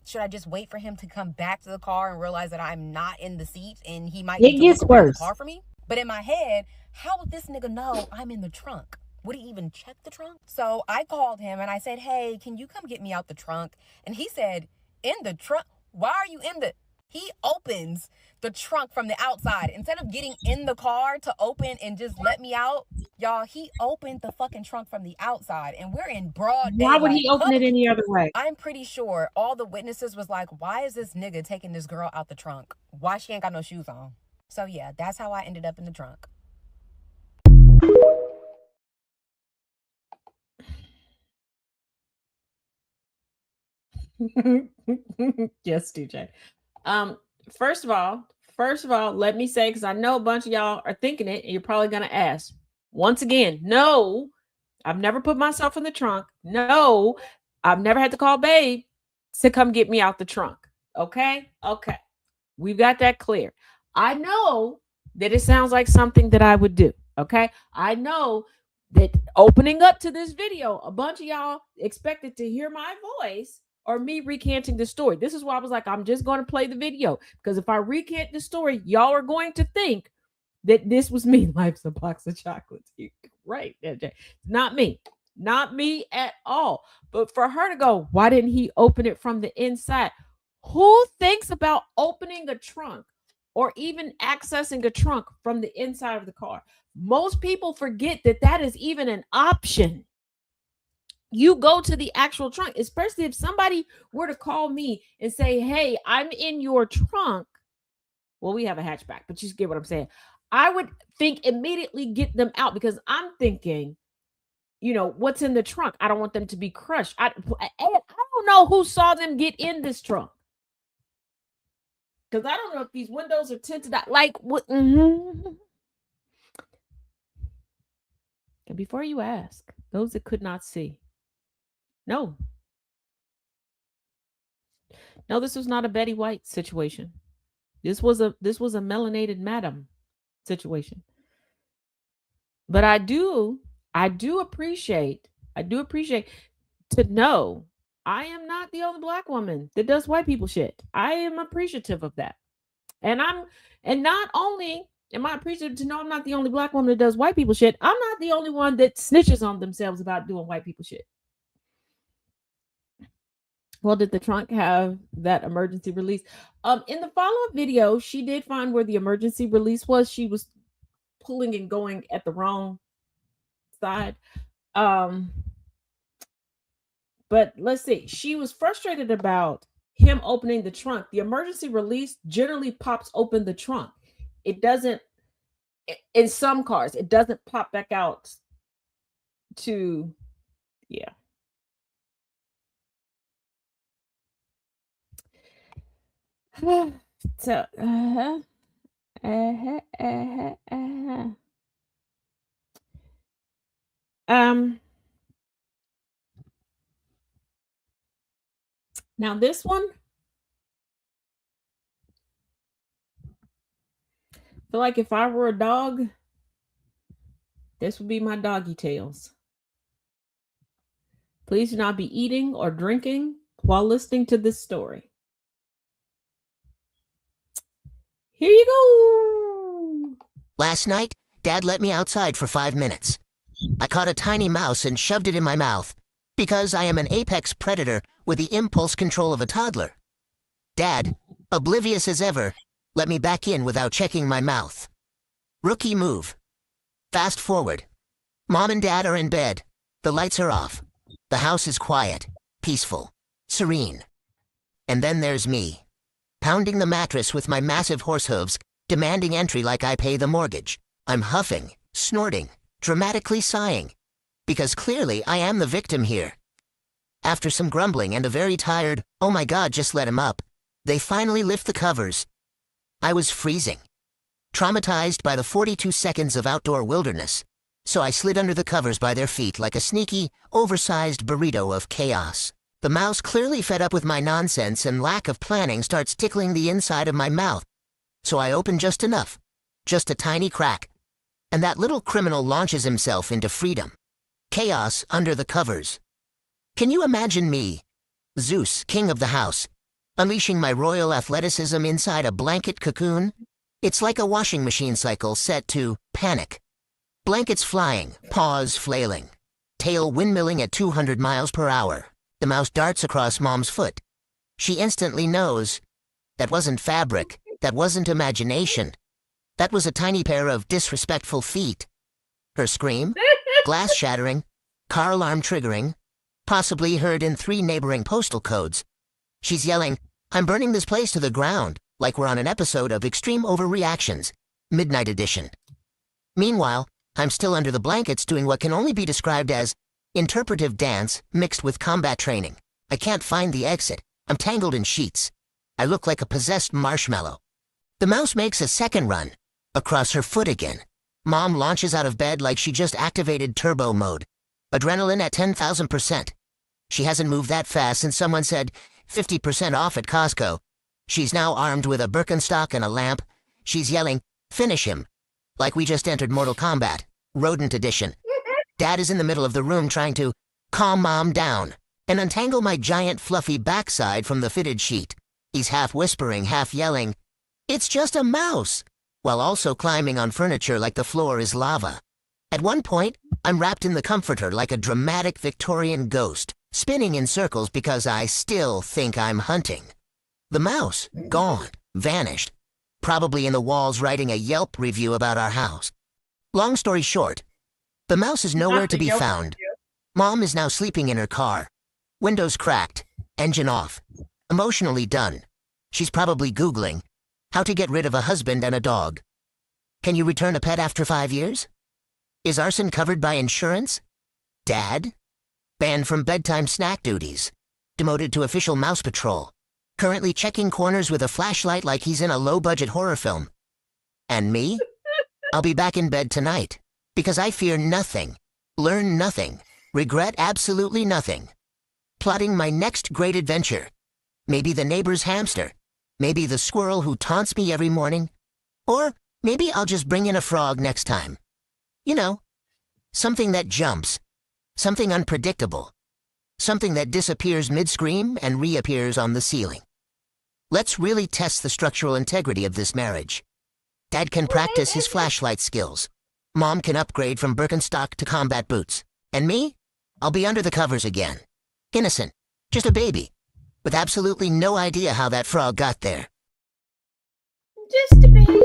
Should I just wait for him to come back to the car and realize that I'm not in the seat and he might need to look around the car for me? But in my head, how would this nigga know I'm in the trunk? Would he even check the trunk? So I called him and I said, hey, can you come get me out the trunk? And he said, in the trunk? Why are you in the... He opens the trunk from the outside. Instead of getting in the car to open and just let me out, y'all, he opened the fucking trunk from the outside, and we're in broad daylight. Why would he open it any other way? I'm pretty sure all the witnesses was like, why is this nigga taking this girl out the trunk? Why she ain't got no shoes on? So yeah, that's how I ended up in the trunk. Yes, DJ. First of all, let me say, because I know a bunch of y'all are thinking it, and you're probably gonna ask. Once again, no, I've never put myself in the trunk. No, I've never had to call babe to come get me out the trunk. Okay. We've got that clear. I know that it sounds like something that I would do. Okay. I know that opening up to this video, a bunch of y'all expected to hear my voice or me recanting the story. This is why I was like, I'm just going to play the video, because if I recant the story, y'all are going to think that this was me. Life's a box of chocolates. Right. Not me at all. But for her to go, why didn't he open it from the inside? Who thinks about opening a trunk or even accessing a trunk from the inside of the car? Most people forget that that is even an option. You go to the actual trunk, especially if somebody were to call me and say, hey, I'm in your trunk. Well, we have a hatchback, but you get what I'm saying. I would think immediately get them out, because I'm thinking, what's in the trunk? I don't want them to be crushed. I don't know who saw them get in this trunk, because I don't know if these windows are tinted out. Like what? And before you ask, those that could not see, no, this was not a Betty White situation. This was a melanated madam situation. But I do appreciate to know I am not the only Black woman that does white people shit. I am appreciative of that. And not only am I appreciative to know I'm not the only Black woman that does white people shit, I'm not the only one that snitches on themselves about doing white people shit. Well, did the trunk have that emergency release? In the follow-up video, she did find where the emergency release was. She was pulling and going at the wrong side. But let's see. She was frustrated about him opening the trunk. The emergency release generally pops open the trunk. It doesn't, in some cars, it doesn't pop back out to, yeah. So, now this one, I feel like if I were a dog, this would be my doggy tails. Please do not be eating or drinking while listening to this story. Here you go. Last night, Dad let me outside for 5 minutes. I caught a tiny mouse and shoved it in my mouth because I am an apex predator with the impulse control of a toddler. Dad, oblivious as ever, let me back in without checking my mouth. Rookie move. Fast forward. Mom and Dad are in bed. The lights are off. The house is quiet, peaceful, serene. And then there's me, pounding the mattress with my massive horse hooves, demanding entry like I pay the mortgage. I'm huffing, snorting, dramatically sighing, because clearly I am the victim here. After some grumbling and a very tired, "Oh my God, just let him up," they finally lift the covers. I was freezing, traumatized by the 42 seconds of outdoor wilderness, so I slid under the covers by their feet like a sneaky, oversized burrito of chaos. The mouse, clearly fed up with my nonsense and lack of planning, starts tickling the inside of my mouth, so I open just enough, just a tiny crack, and that little criminal launches himself into freedom. Chaos under the covers. Can you imagine me, Zeus, king of the house, unleashing my royal athleticism inside a blanket cocoon? It's like a washing machine cycle set to panic. Blankets flying, paws flailing, tail windmilling at 200 miles per hour. The mouse darts across Mom's foot. She instantly knows that wasn't fabric, that wasn't imagination. That was a tiny pair of disrespectful feet. Her scream, glass shattering, car alarm triggering, possibly heard in 3 neighboring postal codes. She's yelling, "I'm burning this place to the ground," like we're on an episode of Extreme Overreactions, Midnight Edition. Meanwhile, I'm still under the blankets doing what can only be described as interpretive dance mixed with combat training. I can't find the exit. I'm tangled in sheets. I look like a possessed marshmallow. The mouse makes a second run, across her foot again. Mom launches out of bed like she just activated turbo mode. Adrenaline at 10,000%. She hasn't moved that fast since someone said 50% off at Costco. She's now armed with a Birkenstock and a lamp. She's yelling, "Finish him," like we just entered Mortal Kombat, Rodent Edition. Dad is in the middle of the room trying to calm Mom down and untangle my giant fluffy backside from the fitted sheet. He's half whispering, half yelling, "It's just a mouse," while also climbing on furniture like the floor is lava. At one point, I'm wrapped in the comforter like a dramatic Victorian ghost, spinning in circles because I still think I'm hunting. The mouse, gone, vanished, probably in the walls writing a Yelp review about our house. Long story short, the mouse is nowhere to be found. Mom is now sleeping in her car. Windows cracked, engine off, emotionally done. She's probably Googling how to get rid of a husband and a dog. Can you return a pet after 5 years? Is arson covered by insurance? Dad? Banned from bedtime snack duties. Demoted to official mouse patrol. Currently checking corners with a flashlight like he's in a low-budget horror film. And me? I'll be back in bed tonight. Because I fear nothing, learn nothing, regret absolutely nothing. Plotting my next great adventure. Maybe the neighbor's hamster. Maybe the squirrel who taunts me every morning. Or maybe I'll just bring in a frog next time. You know, something that jumps. Something unpredictable. Something that disappears mid-scream and reappears on the ceiling. Let's really test the structural integrity of this marriage. Dad can practice his flashlight skills. Mom can upgrade from Birkenstock to combat boots. And me? I'll be under the covers again. Innocent. Just a baby. With absolutely no idea how that frog got there. Just a baby.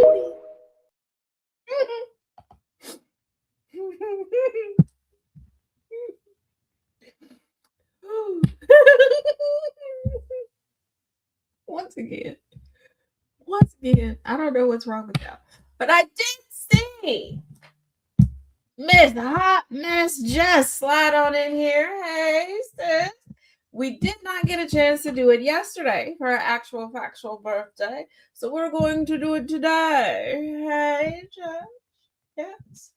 Once again, I don't know what's wrong with y'all, but I did see Miss Hot Mess Just slide on in here. Hey, sis. We did not get a chance to do it yesterday for her actual factual birthday, so we're going to do it today. Hey, Jess. Yes.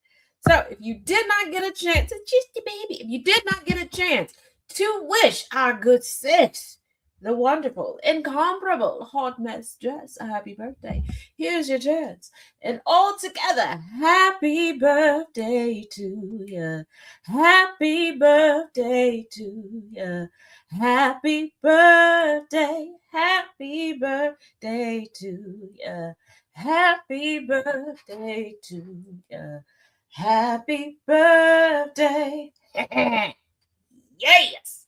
So if you did not get a chance, it's just a baby. If you did not get a chance to wish our good sis, the wonderful, incomparable Hot Mess Jess, a happy birthday, here's your chance. And all together, happy birthday to you. Happy birthday to you. Happy birthday. Happy birthday to you. Happy birthday to you. Happy birthday. Yes.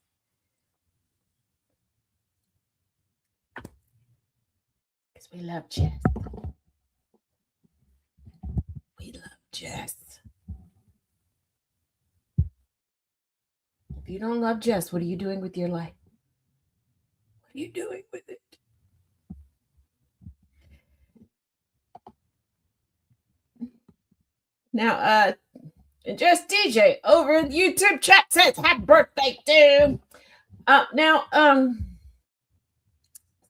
Because we love Jess. We love Jess. If you don't love Jess, what are you doing with your life? What are you doing with it? Now, Just DJ over in the YouTube chat says happy birthday to.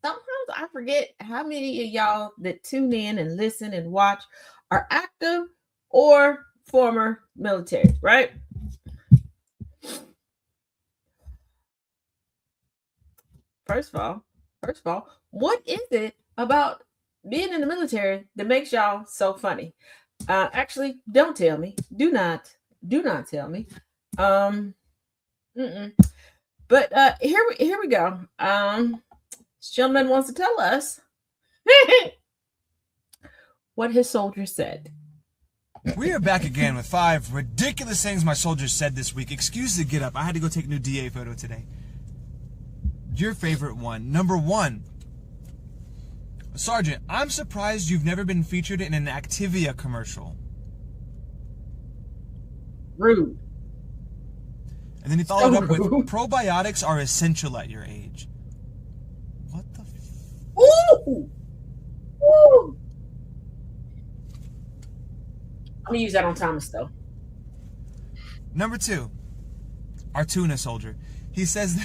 Sometimes I forget how many of y'all that tune in and listen and watch are active or former military, right? First of all, what is it about being in the military that makes y'all so funny? Actually, don't tell me. Do not tell me. But here we go. This gentleman wants to tell us what his soldiers said. We are back again with 5 ridiculous things my soldiers said this week. Excuse the get up. I had to go take a new DA photo today. Your favorite one. Number 1. Sergeant, I'm surprised you've never been featured in an Activia commercial. Rude. And then he followed up with, probiotics are essential at your age. What the Ooh! Ooh! I'm gonna use that on Thomas though. Number 2. Our tuna soldier. He says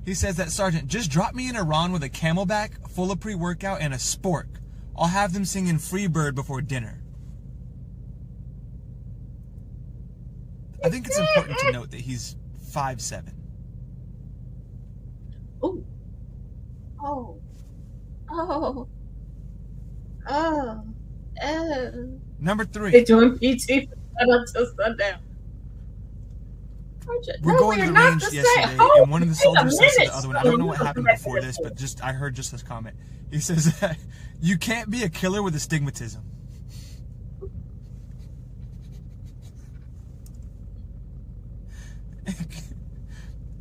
that, Sergeant, just drop me in Iran with a Camelback, full of pre-workout, and a spork. I'll have them singing Freebird before dinner. I think it's important to note that he's 5'7". Ooh. Oh. Oh. Oh. Oh. Number 3. They're doing PT until sundown. We're going to the range yesterday, and one of the soldiers says to the other one, I don't know what happened before this, but I heard just this comment. He says, you can't be a killer with astigmatism.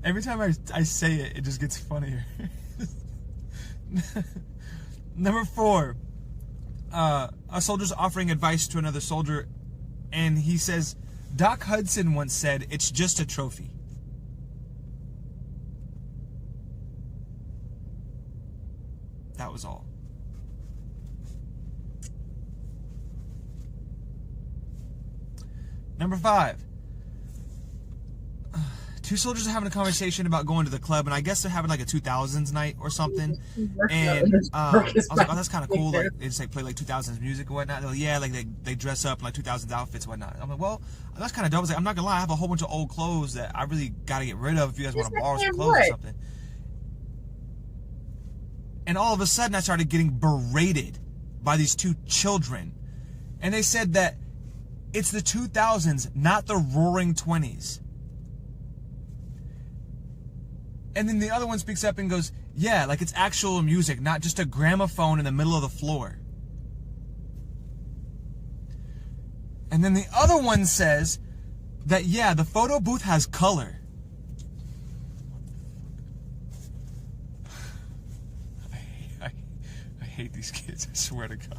Every time I say it, it just gets funnier. Number 4. A soldier's offering advice to another soldier, and he says, Doc Hudson once said, it's just a trophy. That was all. Number 5. 2 soldiers are having a conversation about going to the club, and I guess they're having like a 2000s night or something. And I was like, oh, that's kind of cool. Like they just like play like 2000s music or whatnot. They're like, yeah, like they dress up in like 2000s outfits and whatnot. I'm like, well, that's kind of dope. I was like, I'm not gonna lie, I have a whole bunch of old clothes that I really gotta get rid of if you guys want to borrow some clothes or something. And all of a sudden, I started getting berated by these 2 children, and they said that it's the 2000s, not the Roaring 20s. And then the other one speaks up and goes, yeah, like it's actual music, not just a gramophone in the middle of the floor. And then the other one says that, yeah, the photo booth has color. I hate these kids, I swear to God.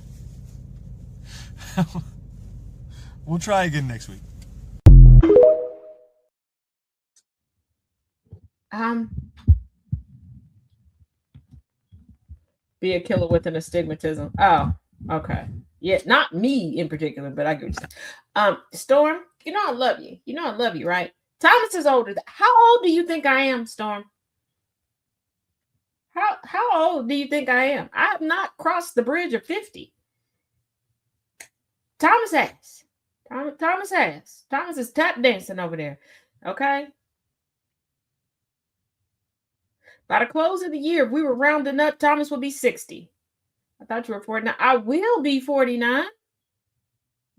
We'll try again next week. Be a killer with an astigmatism. Oh, okay. Yeah, not me in particular, but I get what you're saying. Storm, you know I love you. You know I love you, right? Thomas is older. How old do you think I am, Storm? How old do you think I am? I have not crossed the bridge of 50. Thomas has. Thomas has. Thomas is tap dancing over there. Okay. By the close of the year, if we were rounding up, Thomas would be 60. I thought you were 49. I will be 49.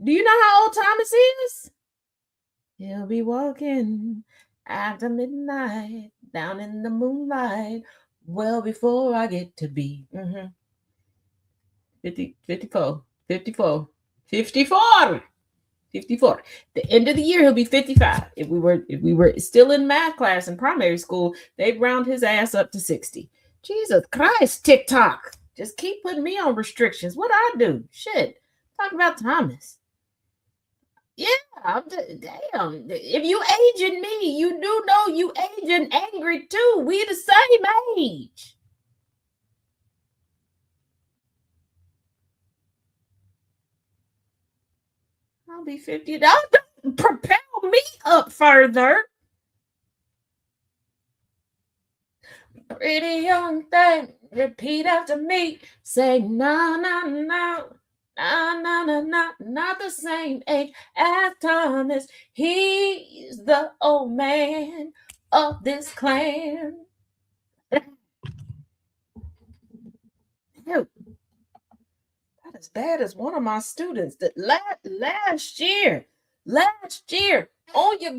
Do you know how old Thomas is? He'll be walking after midnight down in the moonlight well before I get to be 50, 54, 54, 54. 54. The end of the year, he'll be 55. If we were still in math class in primary school, they'd round his ass up to 60. Jesus Christ, TikTok. Just keep putting me on restrictions. What I do? Shit. Talk about Thomas. Yeah, damn. If you aging me, you do know you aging angry too. We the same age. I'll be 50. Don't propel me up further. Pretty young thing, repeat after me. Say no, no, no. No, no, no, no, not the same age as Thomas. He's the old man of this clan. That as bad as one of my students that last year on your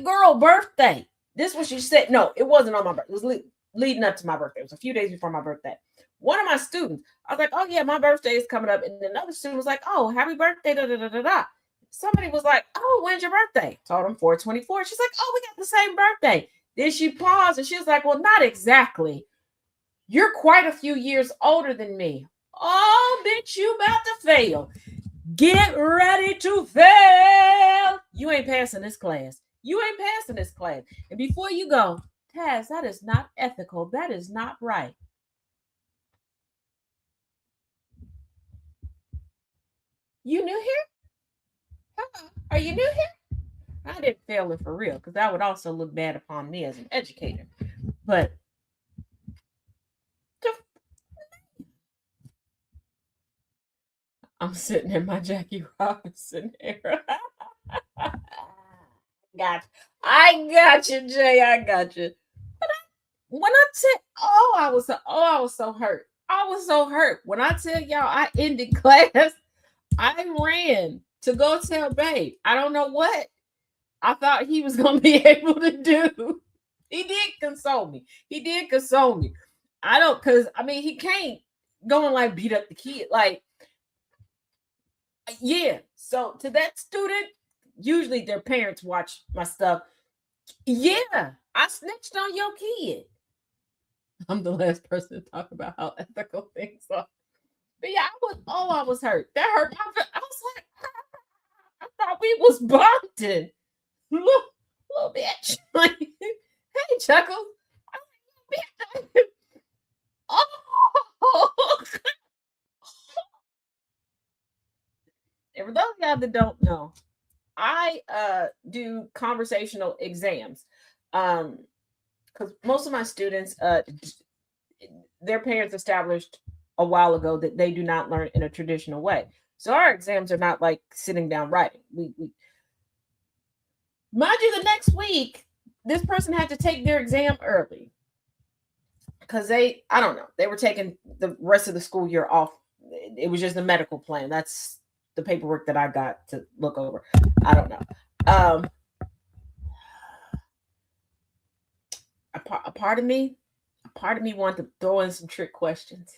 girl birthday. This was she said. No, it wasn't on my birthday. It was leading up to my birthday. It was a few days before my birthday. One of my students, I was like, oh yeah, my birthday is coming up. And another student was like, oh, happy birthday, da da da da da. Somebody was like, oh, when's your birthday? Told him 4/24. She's like, oh, we got the same birthday. Then she paused and she was like, well, not exactly. You're quite a few years older than me. Oh, bitch, you about to fail. Get ready to fail. You ain't passing this class. You ain't passing this class. And before you go, Taz, that is not ethical. That is not right. You new here? Are you new here? I didn't fail it for real because that would also look bad upon me as an educator. But I'm sitting in my Jackie Robinson era. I got you, Jay. I got you. But when I said, I was so hurt. I was so hurt. When I tell y'all I ended class, I ran to go tell Babe. I don't know what I thought he was going to be able to do. He did console me. I don't, because, I mean, he can't go and like beat up the kid. Like, yeah. So to that student, usually their parents watch my stuff. Yeah, I snitched on your kid. I'm the last person to talk about how ethical things are. But yeah, I was hurt. That hurt my I was like, I thought we was bonded. Little bitch. Like, hey, Chuckles. Oh. And for those of y'all that don't know, I do conversational exams. Because most of my students, their parents established a while ago that they do not learn in a traditional way. So our exams are not like sitting down writing. We mind you, the next week, this person had to take their exam early because I don't know, they were taking the rest of the school year off. It was just a medical plan. That's the paperwork that I got to look over. I don't know. A part of me wanted to throw in some trick questions,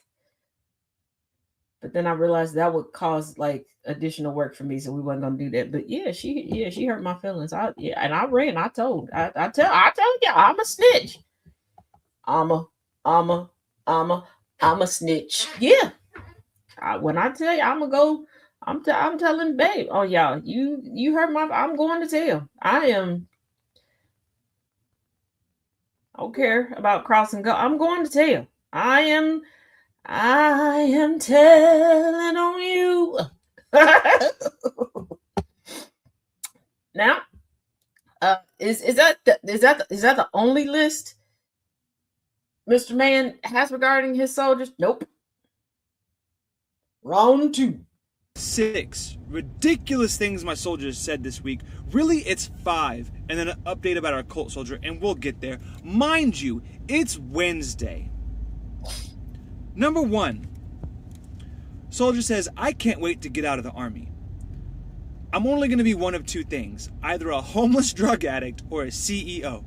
but then I realized that would cause like additional work for me, so we wasn't gonna do that. But yeah, she hurt my feelings. I ran. I told you, I'm a snitch. I'm a snitch. Yeah. When I tell you, I'm gonna go. I'm telling Babe. Oh y'all, you hurt my. I'm going to tell. I am. I don't care about crossing go. I'm going to tell. I am telling on you. Now, is that the only list Mr. Man has regarding his soldiers? Nope. Round 2. 6 ridiculous things my soldiers said this week. Really, it's 5, and then an update about our cult soldier, and we'll get there. Mind you, it's Wednesday. Number 1, soldier says, I can't wait to get out of the army. I'm only going to be one of 2 things, either a homeless drug addict or a CEO.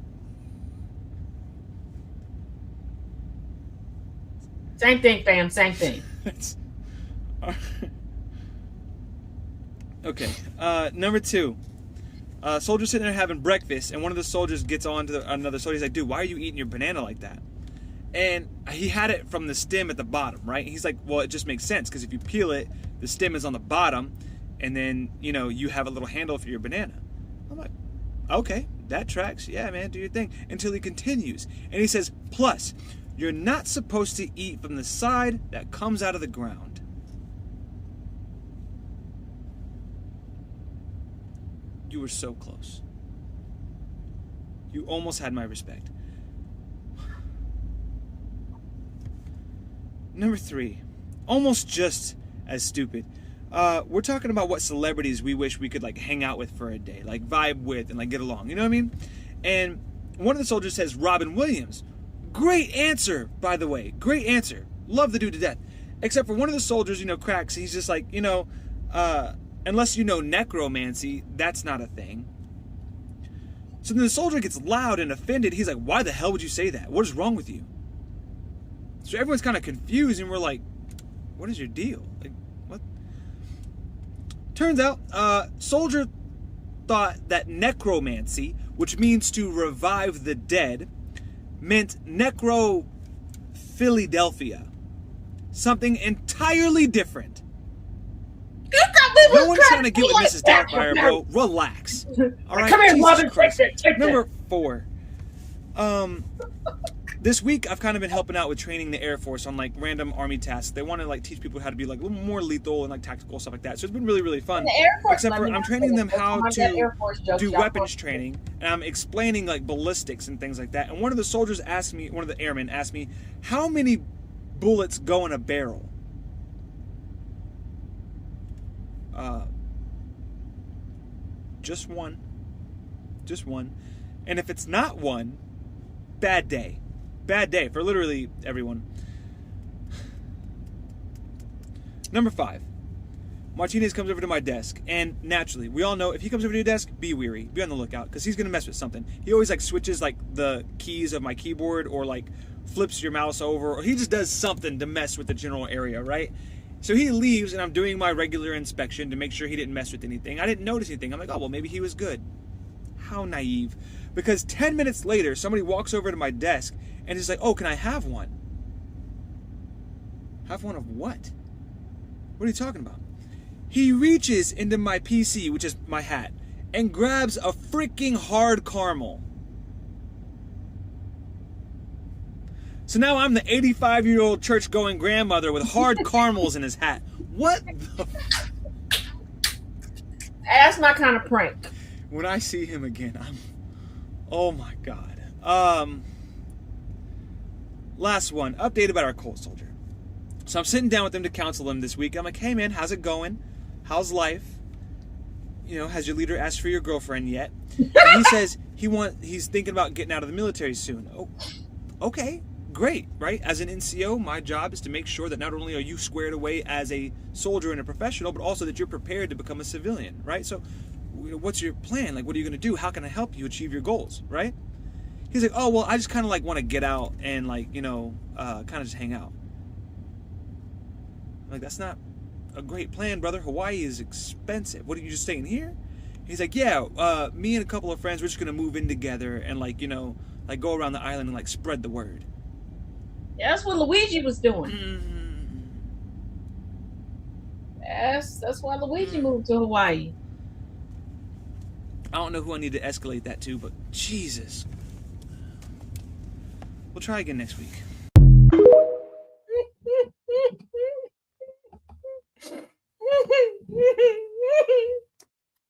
Same thing, fam, same thing. Okay, number 2. Soldiers sitting there having breakfast, and one of the soldiers gets on to another soldier. He's like, dude, why are you eating your banana like that? And he had it from the stem at the bottom, right? He's like, well, it just makes sense, because if you peel it, the stem is on the bottom, and then, you know, you have a little handle for your banana. I'm like, okay, that tracks. Yeah, man, do your thing. Until he continues. And he says, plus, you're not supposed to eat from the side that comes out of the ground. You were so close. You almost had my respect. Number 3, almost just as stupid. We're talking about what celebrities we wish we could like hang out with for a day, like vibe with and like get along. You know what I mean? And one of the soldiers says Robin Williams. Great answer, by the way. Great answer. Love the dude to death. Except for one of the soldiers, you know, cracks. He's just like, you know, unless you know necromancy, that's not a thing. So then the soldier gets loud and offended. He's like, why the hell would you say that? What is wrong with you? So everyone's kind of confused, and we're like, what is your deal? Like, what? Turns out, soldier thought that necromancy, which means to revive the dead, meant Philadelphia. Something entirely different. No one's trying to get with Mrs. Doubtfire, bro. Relax. All right. Come here, Jesus mother. Christ. Take that. Number 4. This week I've kind of been helping out with training the Air Force on like random army tasks. They want to like teach people how to be like a little more lethal and like tactical stuff like that. So it's been really, really fun. The Air Force, Except for I'm training them how to do weapons training, and I'm explaining like ballistics and things like that. And one of the soldiers asked me, one of the airmen asked me, how many bullets go in a barrel? Just one. Just one. And if it's not one, bad day. Bad day for literally everyone. Number 5. Martinez comes over to my desk, and naturally, we all know if he comes over to your desk, be weary, be on the lookout, because he's gonna mess with something. He always like switches like the keys of my keyboard, or like flips your mouse over, or he just does something to mess with the general area, right? So he leaves, and I'm doing my regular inspection to make sure he didn't mess with anything. I didn't notice anything. I'm like, oh well, maybe he was good. How naive. Because 10 minutes later, somebody walks over to my desk and is like, oh, can I have one? Have one of what? What are you talking about? He reaches into my PC, which is my hat, and grabs a freaking hard caramel. So now I'm the 85-year-old church-going grandmother with hard caramels in his hat. What the... That's my kind of prank. When I see him again, I'm... Oh my God. Last one. Update about our cold soldier. So I'm sitting down with him to counsel him this week. I'm like, hey man, how's it going? How's life? You know, has your leader asked for your girlfriend yet? And he says he's thinking about getting out of the military soon. Oh, okay, great, right? As an NCO, my job is to make sure that not only are you squared away as a soldier and a professional, but also that you're prepared to become a civilian, right? So what's your plan? Like, what are you going to do? How can I help you achieve your goals, right? He's like, oh, well, I just kind of like want to get out and like, you know, kind of just hang out. I'm like, that's not a great plan, brother. Hawaii is expensive. What, are you just staying here? He's like, yeah, me and a couple of friends, we're just going to move in together and like, you know, like go around the island and like spread the word. Yeah, that's what Luigi was doing. That's why Luigi moved to Hawaii. I don't know who I need to escalate that to, but Jesus. We'll try again next week.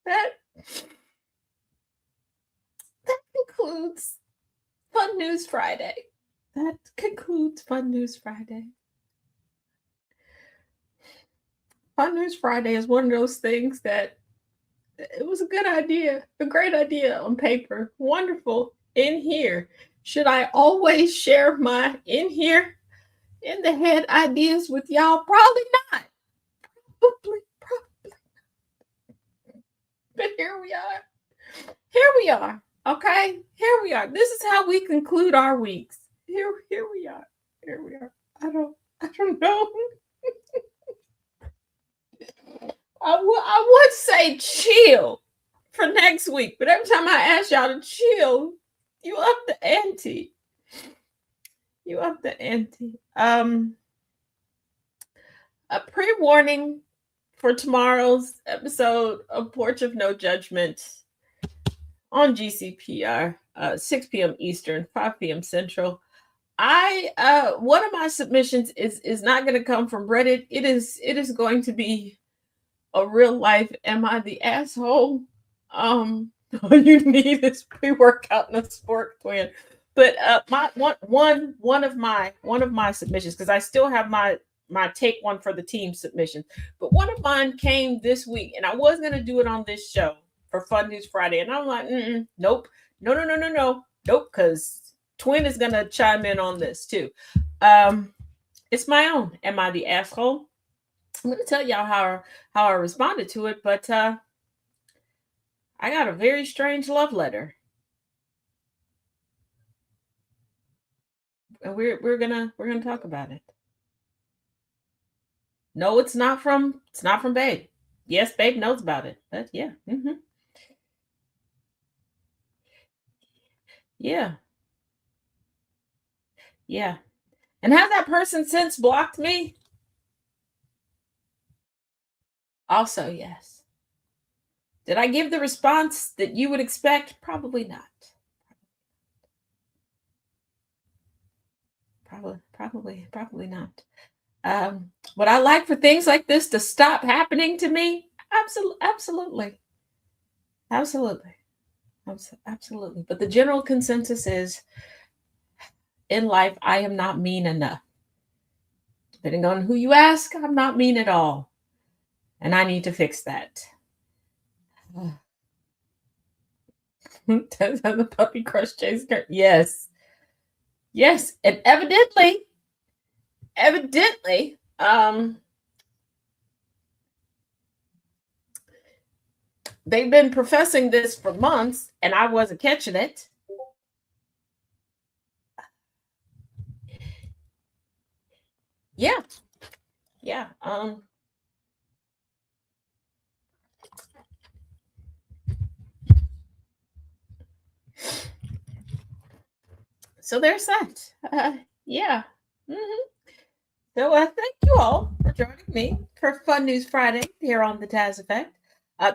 That concludes Fun News Friday. That concludes Fun News Friday. Fun News Friday is one of those things that it was a good idea, a great idea on paper. Wonderful in here. Should I always share my in here, in the head ideas with y'all? Probably not. Probably. But here we are. Here we are. Okay? Here we are. This is how we conclude our weeks. Here we are. Here we are. I don't know. I would say chill for next week, but every time I ask y'all to chill, you up the ante. You up the ante. A pre-warning for tomorrow's episode of Porch of No Judgment on GCPR, 6 p.m. Eastern, 5 p.m. Central. One of my submissions is not going to come from Reddit. It is going to be a real life "Am I the asshole?" All you need is pre-workout and a sport plan. But one of my submissions, because I still have my take one for the team submission, but one of mine came this week, and I was gonna do it on this show for Fun News Friday, and I'm like, nope, no, because Twin is gonna chime in on this too. It's my own. Am I the asshole? I'm going to tell y'all how I responded to it, but I got a very strange love letter, and we're gonna talk about it. No, it's not from Babe. Yes, Babe knows about it, but yeah, yeah. And has that person since blocked me? Also, yes. Did I give the response that you would expect? Probably not. Probably not. Would I like for things like this to stop happening to me? Absolutely. But the general consensus is, in life, I am not mean enough. Depending on who you ask, I'm not mean at all. And I need to fix that. The puppy crush chase. Yes. And evidently, they've been professing this for months, and I wasn't catching it. Yeah. So there's that. Yeah. So thank you all for joining me for Fun News Friday here on the Taz Effect.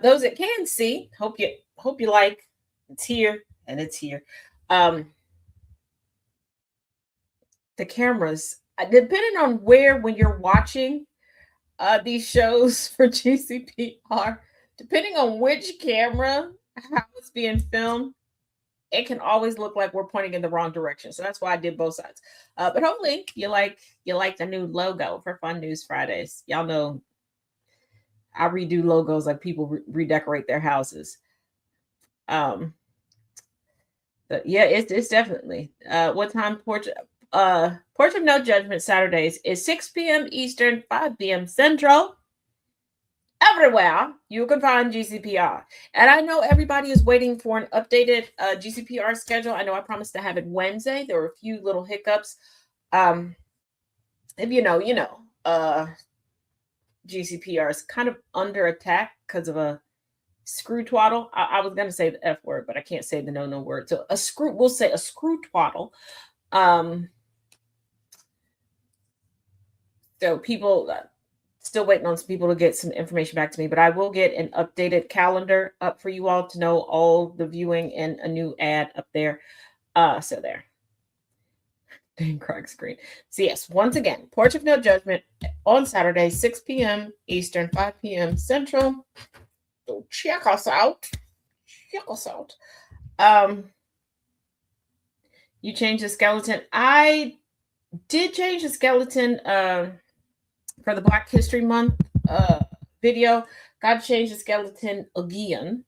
Those that can see, hope you like. It's here and it's here. The cameras, depending on when you're watching these shows for GCPR, depending on which camera, how it's being filmed, it can always look like we're pointing in the wrong direction. So that's why I did both sides. But hopefully you like the new logo for Fun News Fridays. Y'all know I redo logos like people redecorate their houses. But yeah, it's definitely what time Porch of No Judgment Saturdays is 6 p.m. Eastern, 5 p.m. Central. Everywhere you can find GCPR. And I know everybody is waiting for an updated GCPR schedule. I know I promised to have it Wednesday. There were a few little hiccups. If you know, GCPR is kind of under attack because of a screw twaddle. I was going to say the F word, but I can't say the no word. So we'll say a screw twaddle. So people... still waiting on some people to get some information back to me, but I will get an updated calendar up for you all to know all the viewing and a new ad up there. So there. Dang crack screen. So yes, once again, Porch of No Judgment on Saturday, 6 p.m. Eastern, 5 p.m. Central. So check us out. Check us out. You changed the skeleton. I did change the skeleton for the Black History Month video. Got to change the skeleton again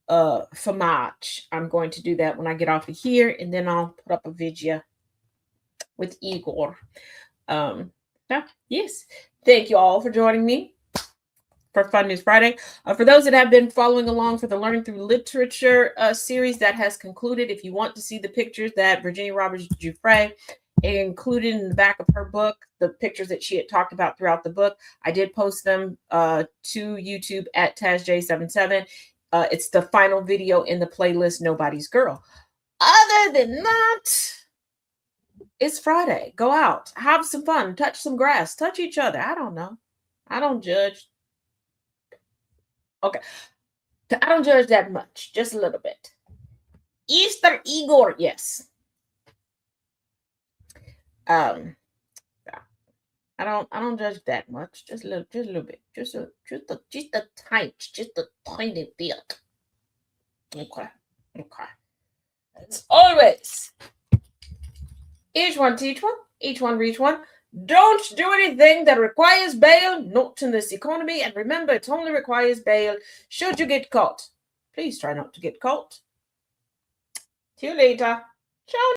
for March. I'm going to do that when I get off of here, and then I'll put up a video with Igor. Yes. Thank you all for joining me for Fun News Friday. For those that have been following along for the Learning Through Literature series, that has concluded. If you want to see the pictures that Virginia Roberts Giuffre included in the back of her book, the pictures that she had talked about throughout the book, I did post them to YouTube at TazJ77. It's the final video in the playlist Nobody's Girl. Other than that, it's Friday. Go out, have some fun, touch some grass, touch each other. I don't know. I don't judge. Okay. I don't judge that much, just a little bit. Easter Igor, yes. I don't judge that much, just a little bit, just a tiny bit. Okay. As always, each one teach one, each one reach one. Don't do anything that requires bail, not in this economy. And remember, it only requires bail should you get caught. Please try not to get caught. See you later. Ciao.